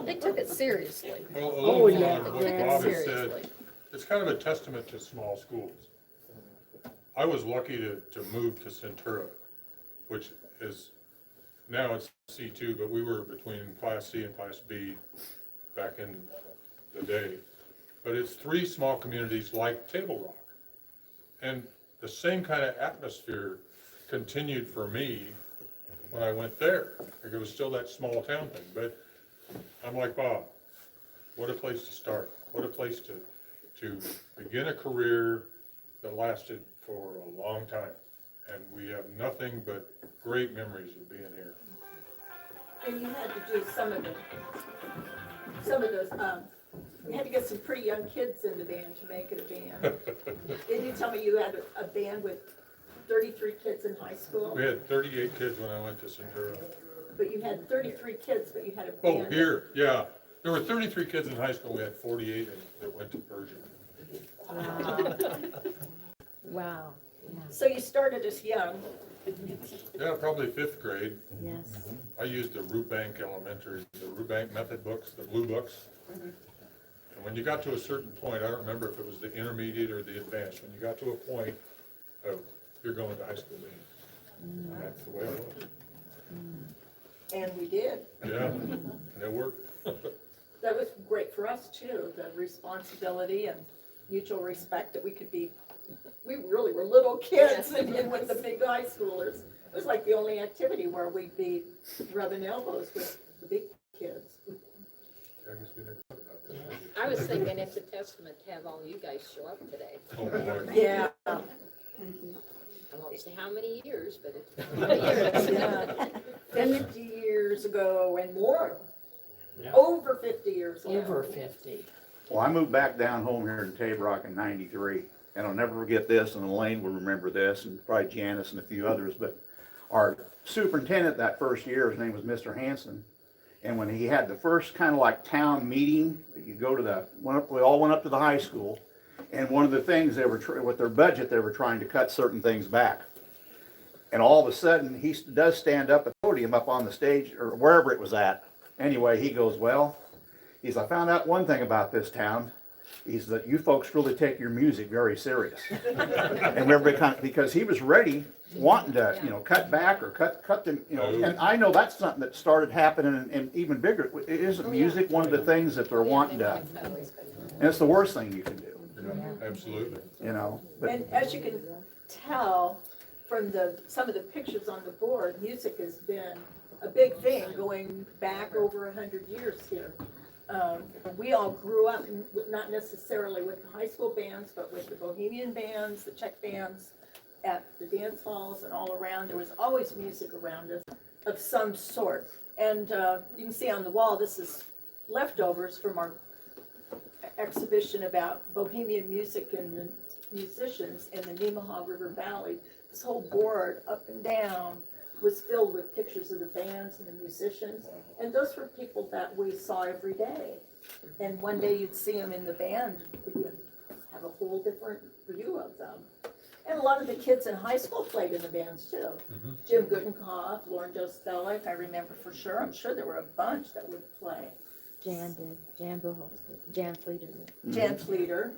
They took it seriously. Well, a Oh, little yeah. more what Yeah. Bob has Seriously. said, it's kind of a testament to small schools. I was lucky to move to Centura, which is, now it's C2, but we were between Class C and Class B back in the day. But it's 3 small communities like Table Rock. And the same kind of atmosphere continued for me when I went there. Like, it was still that small town thing, but I'm like Bob, what a place to start. What a place to begin a career that lasted for a long time. And we have nothing but great memories of being here. And you had to do some of those, you had to get some pretty young kids in the band to make it a band. Didn't you tell me you had a band with 33 kids in high school? We had 38 kids when I went to Centura. But you had 33 kids, but you had a Oh, band. here, yeah. There were 33 kids in high school. We had 48 that went to Pershing. Wow, yeah, So you started as young. Yeah, probably 5th grade. yes. I used the Rubank Elementary, the Rubank method books, the blue books. And when you got to a certain point, I don't remember if it was the intermediate or the advanced, when you got to a point of, you're going to high school band. That's the way it was. And we did. Yeah, and it worked. That was great for us too, the responsibility and mutual respect that we could be we really were little kids and with the big high schoolers. It was like the only activity where we'd be rubbing elbows with the big kids. I guess we never thought about that. I was thinking it's a testament to have all you guys show up today. Oh, boy. Yeah. I won't say how many years, but it's been many years. Yeah. 50 years ago and more. Yeah. Over 50 years ago. Over 50. Well, I moved back down home here to Tabrock in '93, and I'll never forget this, and Elaine will remember this, and probably Janice and a few others, but our superintendent that first year, his name was Mr. Hanson, and when he had the first kind of like town meeting, you go to we all went up to the high school, and one of the things they were, with their budget, they were trying to cut certain things back. And all of a sudden, he does stand up at the podium up on the stage, or wherever it was at. Anyway, he goes, well, I found out one thing about this town. He's that you folks really take your music very serious. And everybody because he was ready, wanting to, cut back or cut them, and I know that's something that started happening and even bigger. Isn't music one of the things that they're wanting to, and it's the worst thing you can do, Yeah, absolutely. but And as you can tell from some of the pictures on the board, music has been a big thing going back over 100 years here. We all grew up, not necessarily with the high school bands, but with the Bohemian bands, the Czech bands, at the dance halls and all around. There was always music around us of some sort. And you can see on the wall, this is leftovers from our exhibition about Bohemian music and the musicians in the Nemaha River Valley. This whole board up and down was filled with pictures of the bands and the musicians. And those were people that we saw every day. And one day you'd see them in the band, you'd have a whole different view of them. And a lot of the kids in high school played in the bands too. Mhm. Jim Gudenkoff, Lauren Jostelic, I remember for sure. I'm sure there were a bunch that would play. Jan did, Jan Buchholz did, Jan Fleeter did. Jan Fleeter,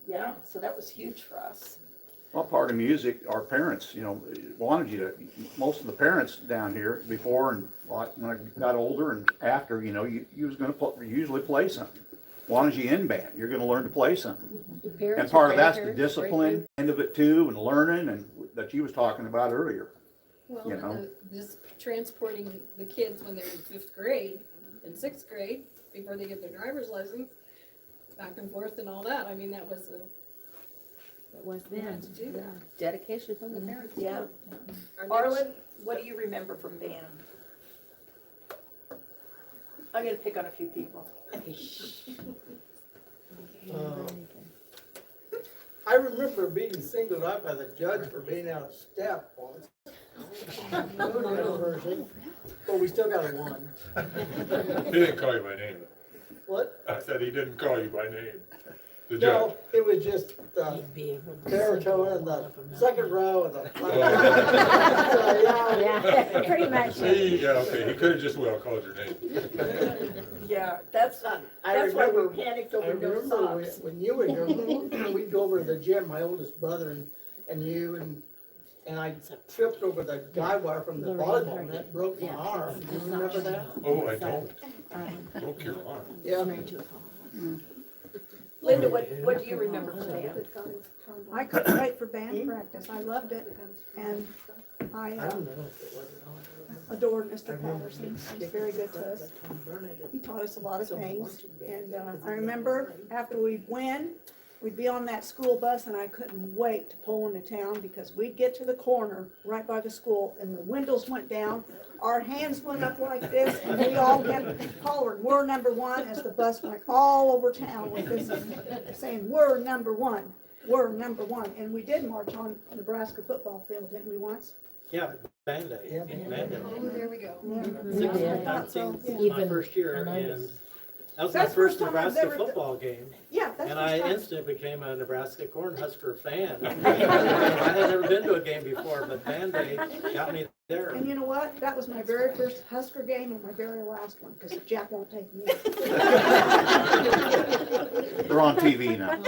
yeah, so that was huge for us. well, part of music, our parents, wanted you to, most of the parents down here before and like when I got older and after, you was gonna usually play something. Wanted you in band, you're gonna learn to play something. Your parents, And part your of that's the grandparents, discipline end of it too, and learning, and that you was talking about earlier. Well, You know? and this transporting the kids when they're in 5th grade and 6th grade, before they get their driver's license, back and forth and all that, I mean, that was It was we had then. to do that. Dedication from the parents. Yeah. Our next- Arlen, what do you remember from band? I'm gonna pick on a few people. I remember being singled out by the judge for being out of step once. But we still got a 1. He didn't call you by name. What? I said he didn't call you by name. The judge. No, it was just You'd be able to baritone sing in the all of them. second row and the. Oh. Yeah, pretty much. See, yeah, okay, he could have just well called your name. Yeah, that's why we panicked I over no remember socks. when you were here, we'd go over to the gym, my oldest brother and you, and I tripped over the guy wire from the volleyball net, broke my arm. Do you remember that? Oh, I don't. Broke your arm. Yeah. Linda, what do you remember from band? I couldn't wait for band practice. I loved it. And I I don't know if it was or adored Mr. Patterson. He was very good to us. He taught us a lot of things. And I remember after we'd win, we'd be on that school bus and I couldn't wait to pull into town because we'd get to the corner right by the school and the windows went down. Our hands went up like this and we all kept hollering, "We're number 1," as the bus went all over town with this saying, "We're number 1, we're number 1." And we did march on Nebraska football field, didn't we once? Yeah, Band Aid. Yeah. Band Aid. Oh, there we go. Yeah. 19, Yeah. my first year, And I and was- that was my That's the first first time I've Nebraska ever- football game. Yeah, that's And the I first time. instantly became a Nebraska Cornhusker fan. I had never been to a game before, but Band Aid got me there. And you know what? That was my very first Husker game and my very last one, because Jack won't take me. They're on TV now.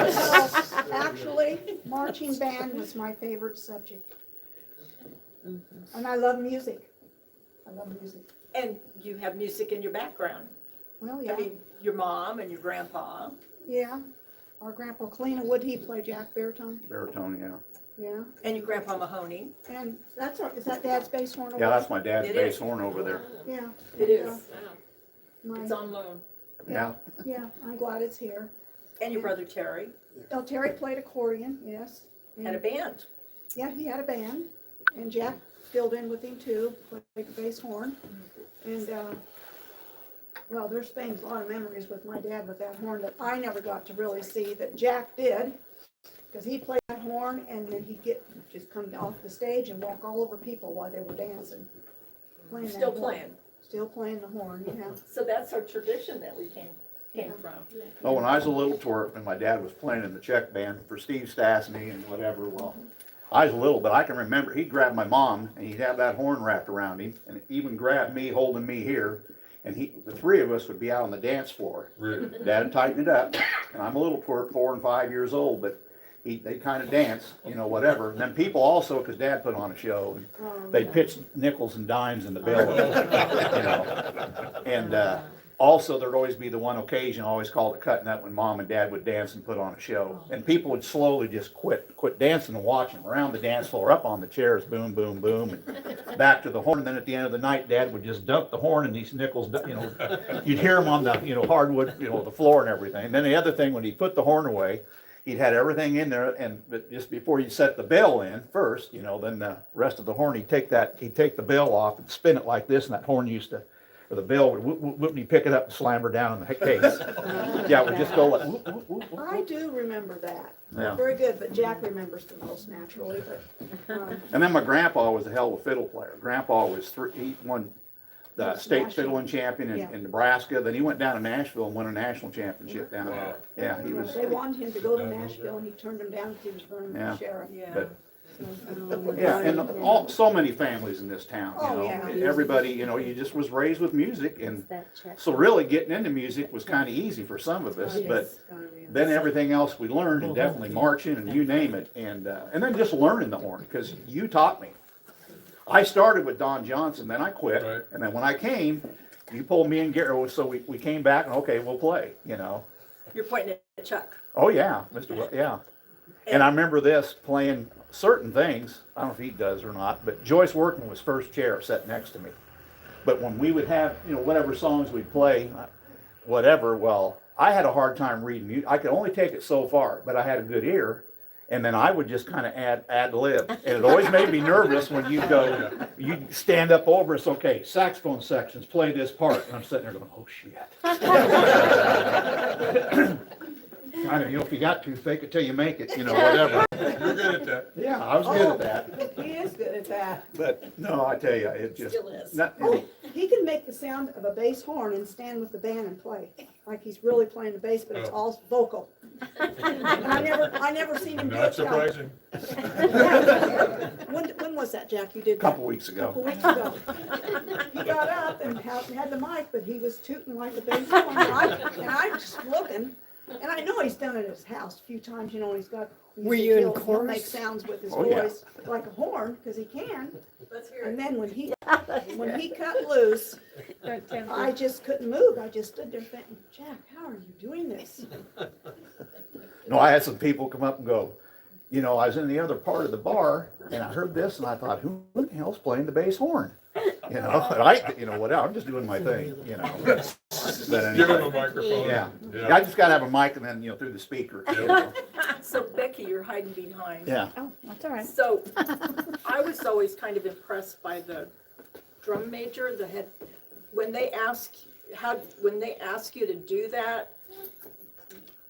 So, actually, marching band was my favorite subject. And I love music. I love music. And you have music in your background. Well, I yeah, mean, your mom and your grandpa. yeah. our grandpa Cleena, would he play Jack baritone? Baritone, yeah. Yeah, And your grandpa Mahoney. and that's, is that Dad's bass horn over Yeah, there? that's my dad's It bass is. horn over there. Yeah. It is. My- It's on loan. Yeah. Yeah, I'm glad it's here. And your brother Terry Oh, Terry played accordion, yes. had a band. Yeah, he had a band, and Jack filled in with him too, played the bass horn. And, well, there's things, a lot of memories with my dad with that horn that I never got to really see that Jack did. Because he played that horn and then he'd just come off the stage and walk all over people while they were dancing. Playing that Still horn. playing. Still playing the horn, yeah. So that's our tradition that we came from. Oh, when I was a little twerp and my dad was playing in the Czech band for Steve Stastny and whatever, well, I was little, but I can remember he'd grab my mom and he'd have that horn wrapped around him and even grab me, holding me here. And the three of us would be out on the dance floor. Really? Dad would tighten it up. And I'm a little twerp, 4 and 5 years old, but they kind of dance, whatever. And then people also, because Dad put on a show, and they'd pitch nickels and dimes in the bill, And also, there'd always be the one occasion, I always called it cutting up, when Mom and Dad would dance and put on a show. And people would slowly just quit dancing and watching around the dance floor, up on the chairs, boom, boom, boom, and back to the horn. And then at the end of the night, Dad would just dump the horn and these nickels, you'd hear them on the, hardwood, the floor and everything. And then the other thing, when he put the horn away, he'd had everything in there, but just before you set the bell in first, then the rest of the horn, he'd take the bell off and spin it like this, and that horn or the bell would whoop, and he'd pick it up and slam her down in the case. Yeah, it would just go like whoop, whoop, whoop, whoop. I do remember that. Yeah. Very good, but Jack remembers the most naturally, but, And then my grandpa was a hell of a fiddle player. Grandpa was he won the state fiddling champion in Nebraska. Then he went down to Nashville and won a national championship down there. Yeah, he was. they wanted him to go to Nashville and he turned them down because he was running for Yeah. sheriff. Yeah. But, yeah, and so many families in this town, Oh, yeah. Everybody, you just was raised with music, and so really getting into music was kind of easy for some of us, but then everything else we learned, and definitely marching and you name it, and then just learning the horn, because you taught me. I started with Don Johnson, then I quit, Right. and then when I came, you pulled me and Gary, so we came back, and okay, we'll play, You're pointing at Chuck. Oh, yeah, yeah. And I remember this, playing certain things, I don't know if he does or not, but Joyce Workman was first chair, sat next to me. But when we would have, whatever songs we'd play, whatever, well, I had a hard time reading music. I could only take it so far, but I had a good ear. And then I would just kind of ad lib. And it always made me nervous when you stand up over us, okay, saxophone sections, play this part. And I'm sitting there going, oh, shit. Kind of, if you got to, fake it till you make it, whatever. You're good at that. Yeah, I was good at that. He is good at that. But no, I tell you, it just. Still is. Oh, he can make the sound of a bass horn and stand with the band and play, like he's really playing the bass, but it's all vocal. And I never seen him do Not it. surprising. When was that, Jack? You did A that? couple weeks ago. Couple weeks ago. He got up and had the mic, but he was tooting like a bass horn, and I'm just looking, and I know he's done it at his house a few times, he's got. Were you in he'll chorus? make sounds with his Oh, yeah. voice, like a horn, because he can. Let's hear And it. then when he cut loose, I just couldn't move. I just stood there thinking, Jack, how are you doing this? No, I had some people come up and go, I was in the other part of the bar and I heard this and I thought, who the hell's playing the bass horn? And whatever, I'm just doing my thing, But Give him a anyway, microphone. yeah. I just gotta have a mic and then, through the speaker. So Becky, you're hiding behind. Yeah. Oh, that's all right. So I was always kind of impressed by the drum major, the head, when they ask you to do that,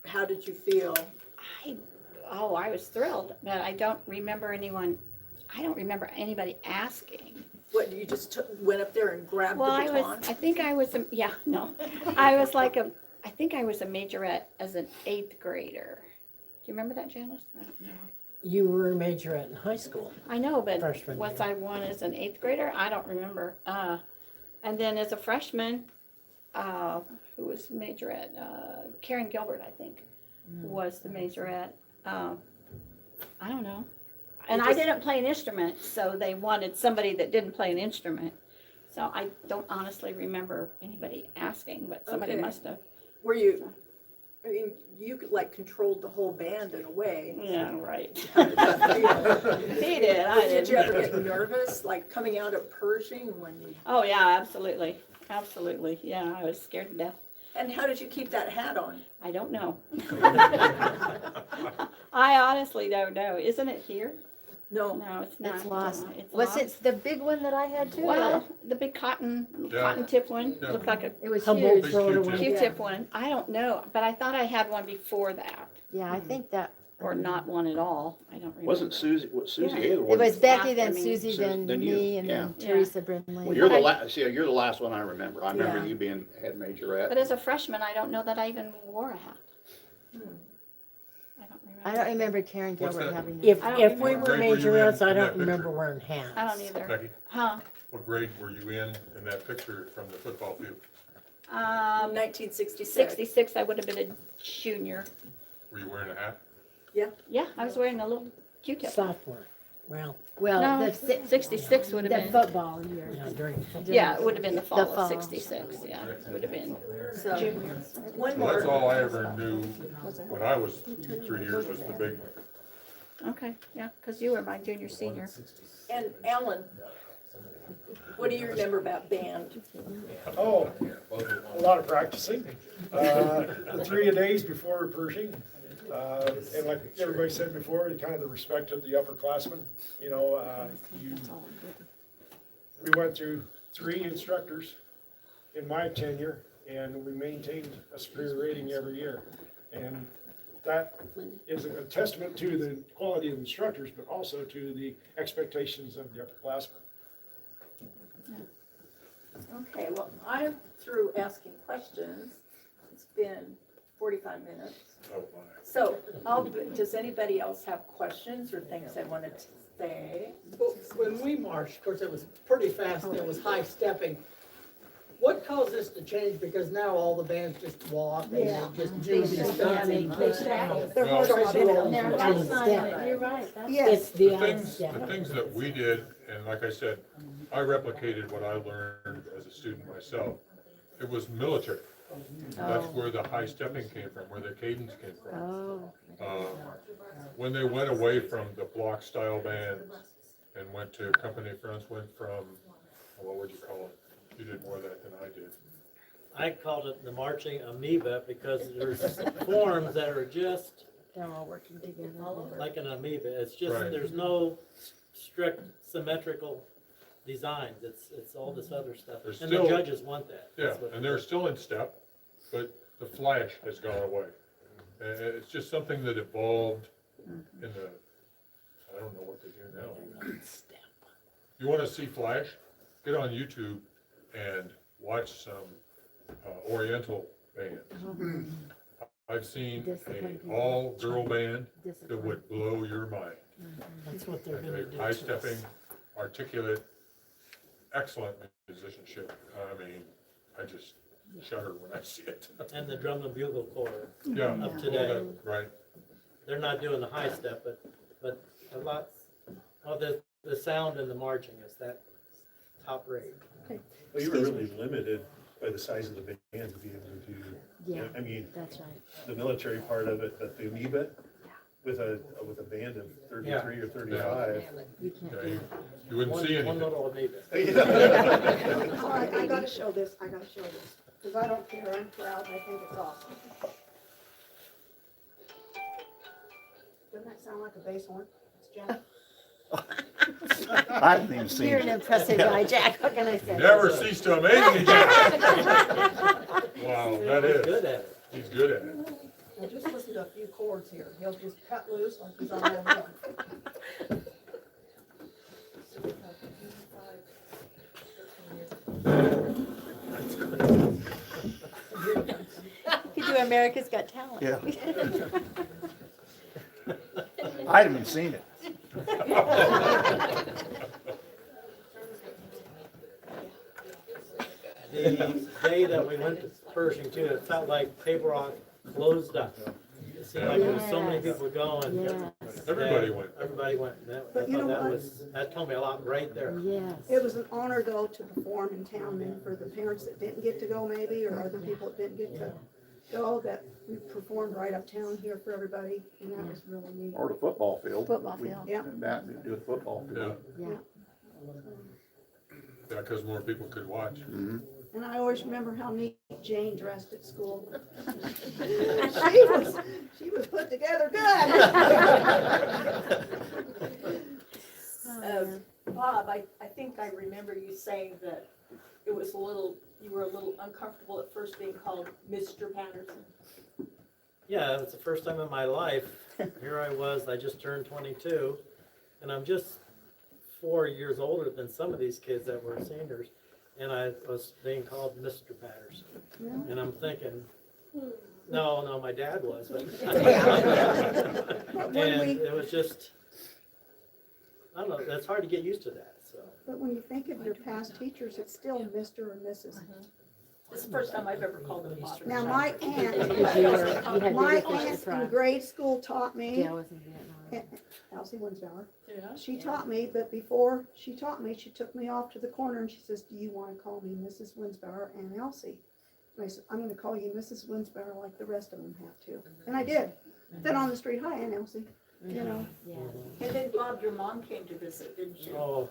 how did you feel? I was thrilled, but I don't remember anybody asking. What, you just went up there and grabbed the Well, baton? I think I was a majorette as an 8th grader. Do you remember that, Janice? I don't know. You were a majorette in high school. I know, but Freshman was year. I one as an 8th grader? I don't remember. And then as a freshman, who was majorette? Karen Gilbert, I think, was the majorette. I don't know. And I didn't play an instrument, so they wanted somebody that didn't play an instrument. So I don't honestly remember anybody asking, but somebody Okay. must have. Were you, I mean, you could like controlled the whole band in a way. Yeah, right. Did He did, I you ever didn't. get nervous, like coming out of Pershing when you, Oh, yeah, absolutely, absolutely, yeah, I was scared to death. and how did you keep that hat on? I don't know. I honestly don't know. Isn't it here? No, No, it's not. It's lost. It's Was lost. it the big one that I had too? Well, the big cotton tip one, Yeah. looked like a It was Humboldt huge. throw it Q-tip. away. Q-tip one. I don't know, but I thought I had one before that, Yeah, I think that, or not one at all. I don't remember. Wasn't Susie, what Susie Yeah. Ayler it was? was Becky, after then me. Susie, then you, me, and then yeah. Teresa Well, Brindley. you're the I- last, see, you're the last one I remember. I remember Yeah. you being head majorette. But as a freshman, I don't know that I even wore a hat. I don't remember. I don't remember Karen What's Gilbert that? having. If, I don't if we remember. were What grade were you in majorettes, I in don't that remember picture? wearing hats. I don't either. Becky, Huh? what grade were you in that picture from the football field? 1966. 66, I would have been a junior. Were you wearing a hat? Yeah, I was wearing a little Q-tip. Sophomore, well, Well, No, the, 66 would have the been, football year. yeah, during. yeah, it would have been the fall fall. of 66, yeah, it would have been. So, one Well, that's more, all I ever knew when I was 3 years was the big one. Okay, yeah, because you were my junior, senior. and Alan, what do you remember about band? Oh, a lot of practicing. The 3 days before Pershing. And like everybody said before, kind of the respect of the upperclassmen. You know, we went through 3 instructors in my tenure, and we maintained a superior rating every year. And that is a testament to the quality of instructors, but also to the expectations of the upperclassmen. Okay, well, I'm through asking questions. It's been 45 minutes. Oh, my. So, does anybody else have questions or things they wanted to say? Well, when we marched, of course, it was pretty fast and it was high stepping. What caused this to change? Because now all the bands just walk and they just do these stunts. Their horse Well, not in it. There, that's not it. You're right. That's- Yes, It's the The odd things, step. the things that we did, and like I said, I replicated what I learned as a student myself. It was military. That's where the high stepping came from, where the cadence came from. Oh, When they went away from the block style bands and went to company fronts, went from, what would you call it? You did more of that than I did. I called it the marching amoeba because there's forms that are just they're all working together. like an amoeba. It's just, Right. there's no strict symmetrical designs. It's all this other stuff. There's And the still- judges want that. Yeah, That's what- and they're still in step, but the flash has gone away. And it's just something that evolved in the, I don't know what they do now. You wanna see flash? Get on YouTube and watch some Oriental bands. I've seen a all-girl band that would blow your mind. That's what they're And gonna a do. high-stepping, articulate, excellent musicianship. I mean, I just shudder when I see it. And the drum and bugle corps, Yeah. Of well, today. that- Right. they're not doing the high step, but a lot, well, the sound and the marching is that top rate. Well, you were really limited by the size of the band to be able to do, Yeah, I mean, that's right. the military part of it, but the amoeba with a band of 33 or 35. You can't Yeah, do you, you wouldn't see One anything. little amoeba. all right, I gotta show this, because I don't care, I'm proud, I think it's awesome. Doesn't that sound like a bass horn? It's Jack. I haven't even seen You're an it. impressive guy, Jack, what can I say? Never cease to amaze me, Jack. Wow, that He's is. good at it. He's good at it. Now just listen to a few chords here, he'll just cut loose like he's on the run. You do America's Got Talent. Yeah. I haven't even seen it. The day that we went to Pershing too, it felt like Paper Rock closed up. It seemed like there was so many people going. Yes, Everybody went. Everybody went. That, I But you thought know that what? was, that told me a lot right there. yes. It was an honor though to perform in town and for the parents that didn't get to go maybe, or other people that didn't get to show that we performed right uptown here for everybody, and that was really neat. Or the football field. Football We- field. Yeah. That, we do the football field. Yeah. Yeah, because more people could watch. Mhm. And I always remember how neat Jane dressed at school. She was put together good. Bob, I think I remember you saying that it was you were a little uncomfortable at first being called Mr. Patterson. Yeah, it was the first time in my life. Here I was, I just turned 22, and I'm just 4 years older than some of these kids that were seniors, and I was being called Mr. Patterson. And I'm thinking, no, my dad was, but and it was just, I don't know, it's hard to get used to that, so. But when you think of your past teachers, it's still Mr. or Mrs. This is the first time I've ever called him Bob. Now, my Because aunt, you had my bigger fish to aunt fry. in grade school taught me, Gail was in Vietnam. Elsie Winsbauer, Yeah. she taught me, but before she taught me, she took me off to the corner and she says, do you want to call me Mrs. Winsbauer and Elsie? And I said, I'm going to call you Mrs. Winsbauer like the rest of them have to. And I did. Then on the street, hi, Aunt Elsie, you know. Yeah. And then Bob, your mom came to visit, didn't she? Oh,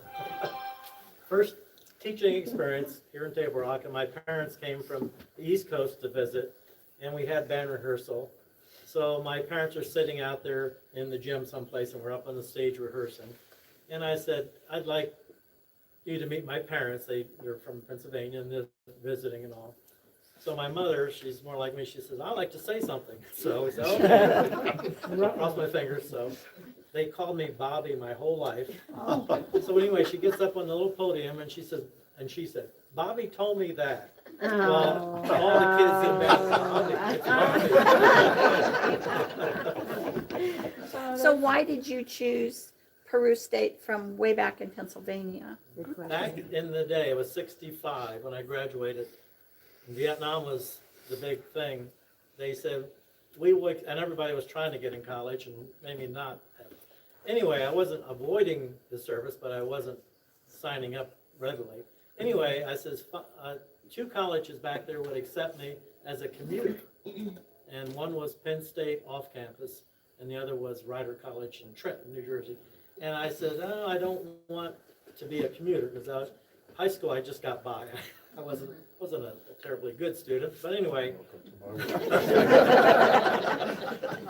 first teaching experience here in Table Rock, and my parents came from the East Coast to visit, and we had band rehearsal. So my parents are sitting out there in the gym someplace, and we're up on the stage rehearsing. And I said, I'd like you to meet my parents. They're from Pennsylvania, and they're visiting and all. So my mother, she's more like me, she says, I'd like to say something. So we said, okay. Cross my fingers, so. They called me Bobby my whole life. So anyway, she gets up on the little podium and she said, Bobby told me that. Well, all the kids in Bobby. So why did you choose Peru State from way back in Pennsylvania? Back in the day, it was 65 when I graduated. Vietnam was the big thing. They said, and everybody was trying to get in college and maybe not. Anyway, I wasn't avoiding the service, but I wasn't signing up readily. Anyway, I says, 2 colleges back there would accept me as a commuter. And one was Penn State off campus, and the other was Rider College in Trenton, New Jersey. And I said, oh, I don't want to be a commuter, because high school I just got by. I wasn't a terribly good student, but anyway.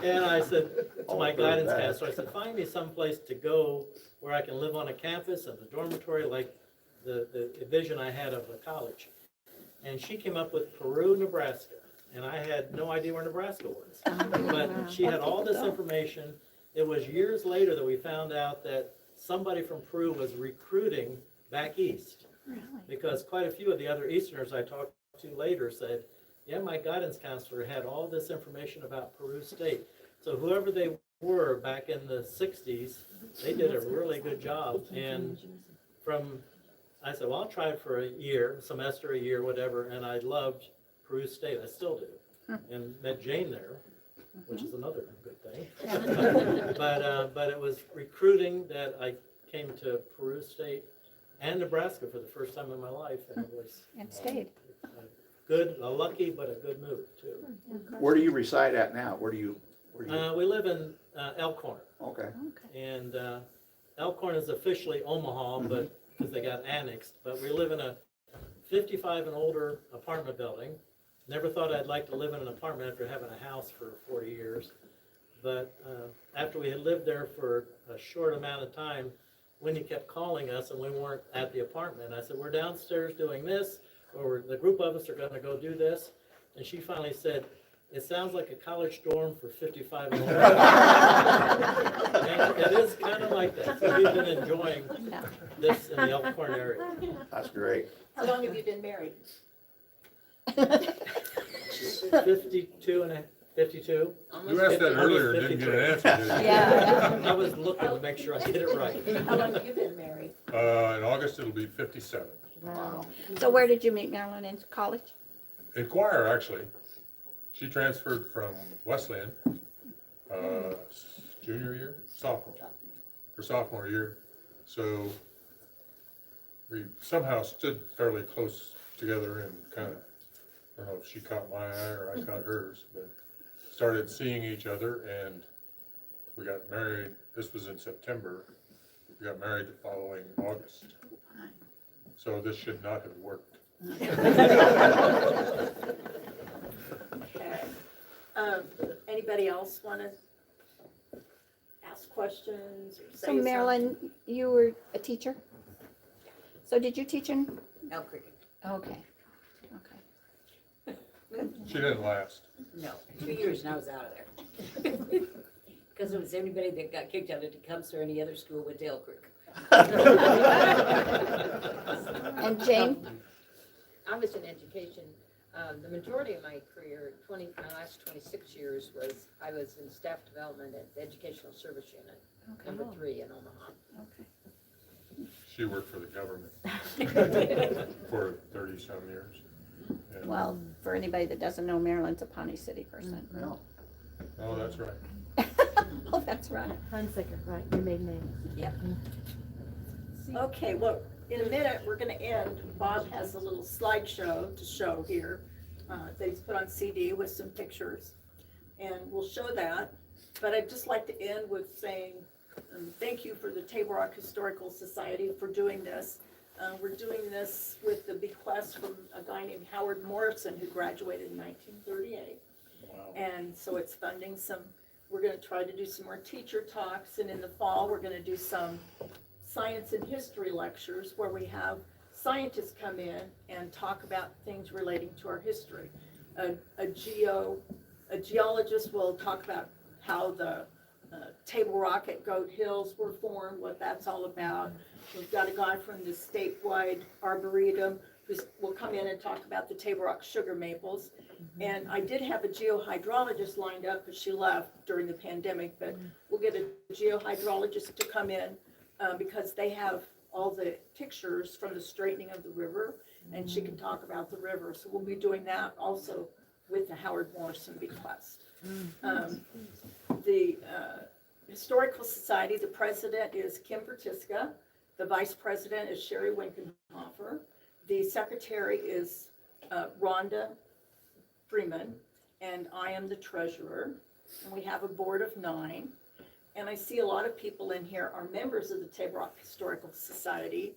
And I said to my guidance counselor, I said, find me someplace to go where I can live on a campus and a dormitory like the vision I had of a college. And she came up with Peru, Nebraska, and I had no idea where Nebraska was. But she had all this information. It was years later that we found out that somebody from Peru was recruiting back east. Really? Because quite a few of the other Easterners I talked to later said, yeah, my guidance counselor had all this information about Peru State. So whoever they were back in the 60s, they did a really good job. And I said, well, I'll try it for a semester, whatever. And I loved Peru State. I still do. And met Jane there, which is another good thing. But it was recruiting that I came to Peru State and Nebraska for the first time in my life, and it was And stayed. a lucky but a good move too. Where do you reside at now? Where do you? We live in Elkhorn, Okay. and Elkhorn is officially Omaha, but because they got annexed. But we live in a 55 and older apartment building. Never thought I'd like to live in an apartment after having a house for 40 years. But after we had lived there for a short amount of time, Winnie kept calling us and we weren't at the apartment. I said, we're downstairs doing this, or the group of us are gonna go do this. And she finally said, it sounds like a college dorm for 55 and older. And it is kind of like that. So we've been enjoying this in the Elkhorn area. That's great. How long have you been married? 52. You asked that earlier and didn't get an answer, did you? Yeah. I was looking to make sure I get it right. How long have you been married? In August, it'll be 57. Wow. So where did you meet Marilyn, in college? In choir, actually. She transferred from Wesleyan, sophomore year. So we somehow stood fairly close together and kind of I don't know if she caught my eye or I caught hers, but started seeing each other, and we got married. This was in September. We got married the following August. So this should not have worked. Okay. Anybody else want to ask questions or say So Marilyn, something? you were a teacher? So did you teach in? No cricket, Okay. She didn't last. no, 2 years and I was out of there. Because it was anybody that got kicked out of Tecumseh or any other school with Dale Creek. And Jane? I was in education. The majority of my career, my last 26 years I was in staff development at the Educational Service Unit, number 3 in Omaha. She worked for the government for 30-some years. And- Well, for anybody that doesn't know, Marilyn's a Pawnee City person. Oh, that's right. Oh, that's right. Hunsicker, right, your maiden name. Okay, well, in a minute, we're gonna end. Bob has a little slideshow to show here, that he's put on CD with some pictures. And we'll show that, but I'd just like to end with saying, thank you for the Table Rock Historical Society for doing this. We're doing this with the bequest from a guy named Howard Morrison, who graduated in 1938. Wow. And so it's funding we're gonna try to do some more teacher talks, and in the fall, we're gonna do some science and history lectures where we have scientists come in and talk about things relating to our history. A geologist will talk about how the Table Rock at Goat Hills were formed, what that's all about. We've got a guy from the statewide Arboretum who will come in and talk about the Table Rock sugar maples. And I did have a geohydrologist lined up, but she left during the pandemic, but we'll get a geohydrologist to come in because they have all the pictures from the straightening of the river, and she can talk about the river. So we'll be doing that also with the Howard Morrison bequest. The Historical Society, the president is Kim Vertiska, the vice president is Sherry Winkenhofer, the secretary is Rhonda Freeman, and I am the treasurer, and we have a board of 9. And I see a lot of people in here are members of the Table Rock Historical Society.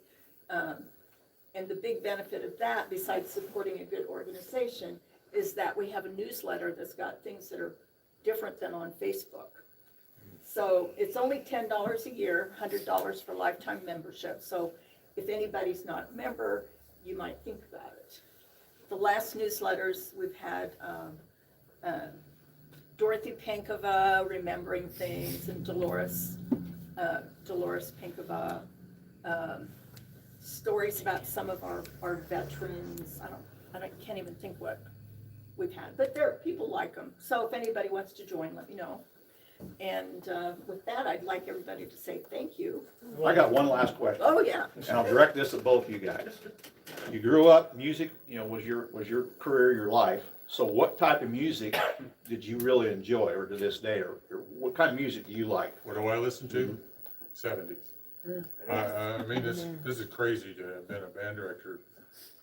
And the big benefit of that, besides supporting a good organization, is that we have a newsletter that's got things that are different than on Facebook. So it's only $10 a year, $100 for lifetime membership. So if anybody's not a member, you might think about it. The last newsletters we've had, Dorothy Pankova, Remembering Things, and Dolores Pankova, stories about some of our veterans. I can't even think what we've had, but people like them. So if anybody wants to join, let me know. And with that, I'd like everybody to say thank you. I got one last question. Oh, yeah. And I'll direct this at both you guys. You grew up, music, was your career, your life. So what type of music did you really enjoy, or to this day, or what kind of music do you like? What do I listen to? 70s. I mean, this is crazy to have been a band director.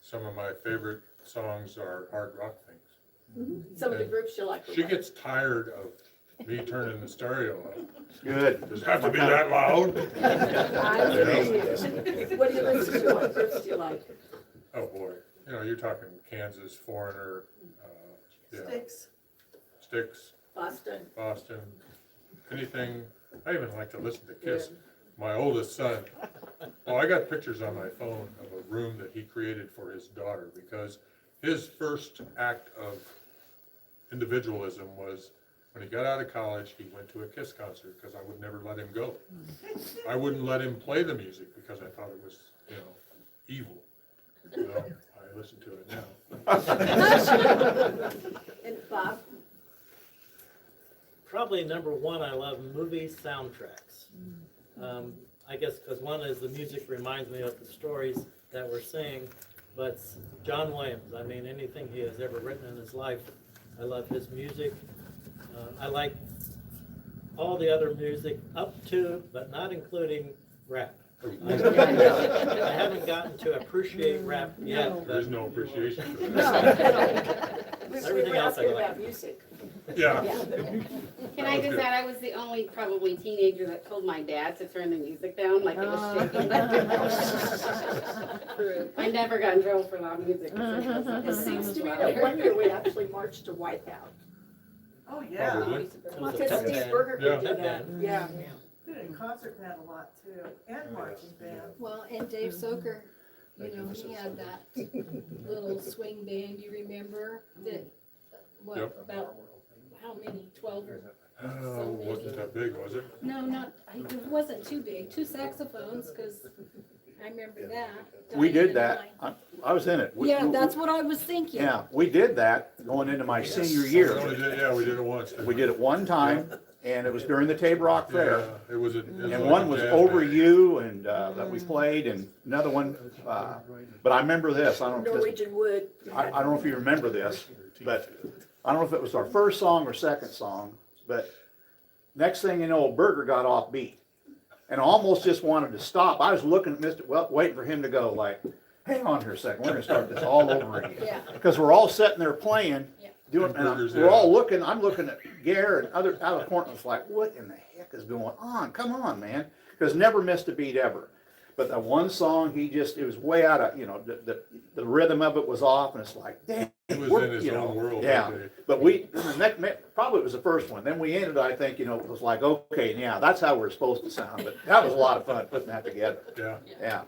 Some of my favorite songs are hard rock things. Some of the groups you like. She gets tired of me turning the stereo up. Good. Does it have to be that loud? What do you listen to? What groups do you like? Oh, boy. You're talking Kansas, Foreigner, Styx, Boston, anything. I even like to listen to Kiss. My oldest son, I got pictures on my phone of a room that he created for his daughter, because his first act of individualism was when he got out of college, he went to a Kiss concert because I would never let him go. I wouldn't let him play the music because I thought it was, evil. I listen to it now. And Bob? Probably number 1, I love movie soundtracks. I guess because one is the music reminds me of the stories that we're seeing, but John Williams, I mean, anything he has ever written in his life, I love his music. I like all the other music up to, but not including rap. I haven't gotten to appreciate rap yet, There's but no appreciation for that. everything We were else I asking like. about music. Yeah. Can I just add, I was the only probably teenager that told my dad to turn the music down, like it was shaking. True. I never got in trouble for loud music. It seems to me that one year we actually marched to Wipeout. Oh, Probably. It was a Because pep Steve band. Berger Yeah. could do Pep that, band. yeah. Did a concert band a lot too, and marching band. Well, and Dave Soker, you know, he had that little swing band, you remember, that, what, Yep. about, how many, 12 or? Oh, wasn't that big, was it? No, not, it wasn't too big, 2 saxophones, cause I remember that. We Diane did that. and I was in it. I. Yeah, that's what I was thinking. Yeah, we did that going into my senior We year. only did, yeah, we did it once. didn't We did it one time, and it was during the Tabor Rock Fair. Yeah, it was a. it And like one a was jazz Over band. You, and, that we played, and another one, but I remember this, I don't know if this, Norwegian Wood. I don't know if you remember this, but I don't know if it was our first song or second song, but next thing you know, Berger got off beat. And I almost just wanted to stop. I was looking at Mr., well, waiting for him to go like, hang on here a second, we're gonna start this all over again. Yeah. Because we're all sitting there playing, Yeah. doing, and Berger's we're all out. looking, I'm looking at Gare and other, out of the corner, it's like, what in the heck is going on? Come on, man. Because never missed a beat ever. But that one song, he just, it was way out of, you know, the rhythm of it was off, and it's like, damn. He was we're- in his you know, own world Yeah, that day. but we, probably it was the first one. Then we ended, I think, you know, it was like, okay, yeah, that's how we're supposed to sound. But that was a lot of fun putting that together. Yeah. Yeah.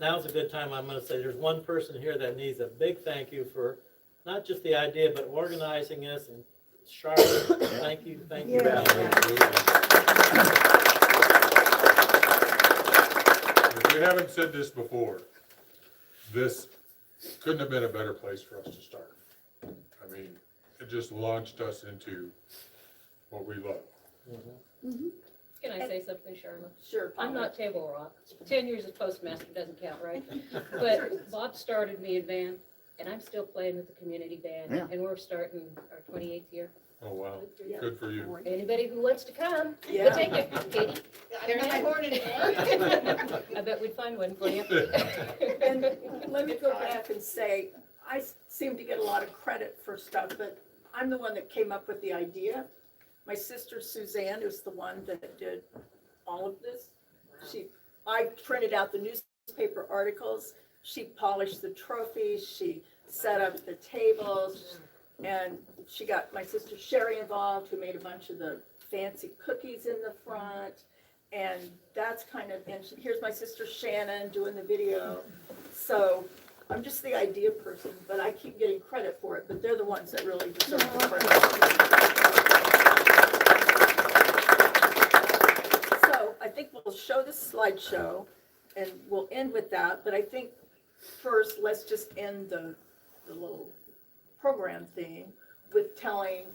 Now's a good time, I'm gonna say, there's one person here that needs a big thank you for not just the idea, but organizing this, and Charlotte, thank you, thank you. Yeah. If we haven't said this before, this couldn't have been a better place for us to start. I mean, it just launched us into what we love. Can I say something, Charlotte? Sure. I'm not Table Rock. 10 years as postmaster doesn't count, right? But Bob started me in band, and I'm still playing with the community band. Yeah. And we're starting our 28th year. Oh, wow. Good for you. Anybody who wants to come, Yeah. we'll take it. Katie? They're not born anymore. I bet we'd find one for you. And let me go back and say, I seem to get a lot of credit for stuff, but I'm the one that came up with the idea. My sister Suzanne is the one that did all of this. I printed out the newspaper articles, she polished the trophies, she set up the tables, and she got my sister Sherry involved, who made a bunch of the fancy cookies in the front. And that's kind of, and here's my sister Shannon doing the video. So I'm just the idea person, but I keep getting credit for it, but they're the ones that really deserve the credit. So I think we'll show this slideshow and we'll end with that, but I think first, let's just end the little program thing with telling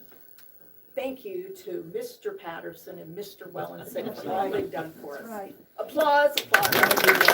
thank you to Mr. Patterson and Mr. Wellensick for all they've done for us. Right. Applause, applause.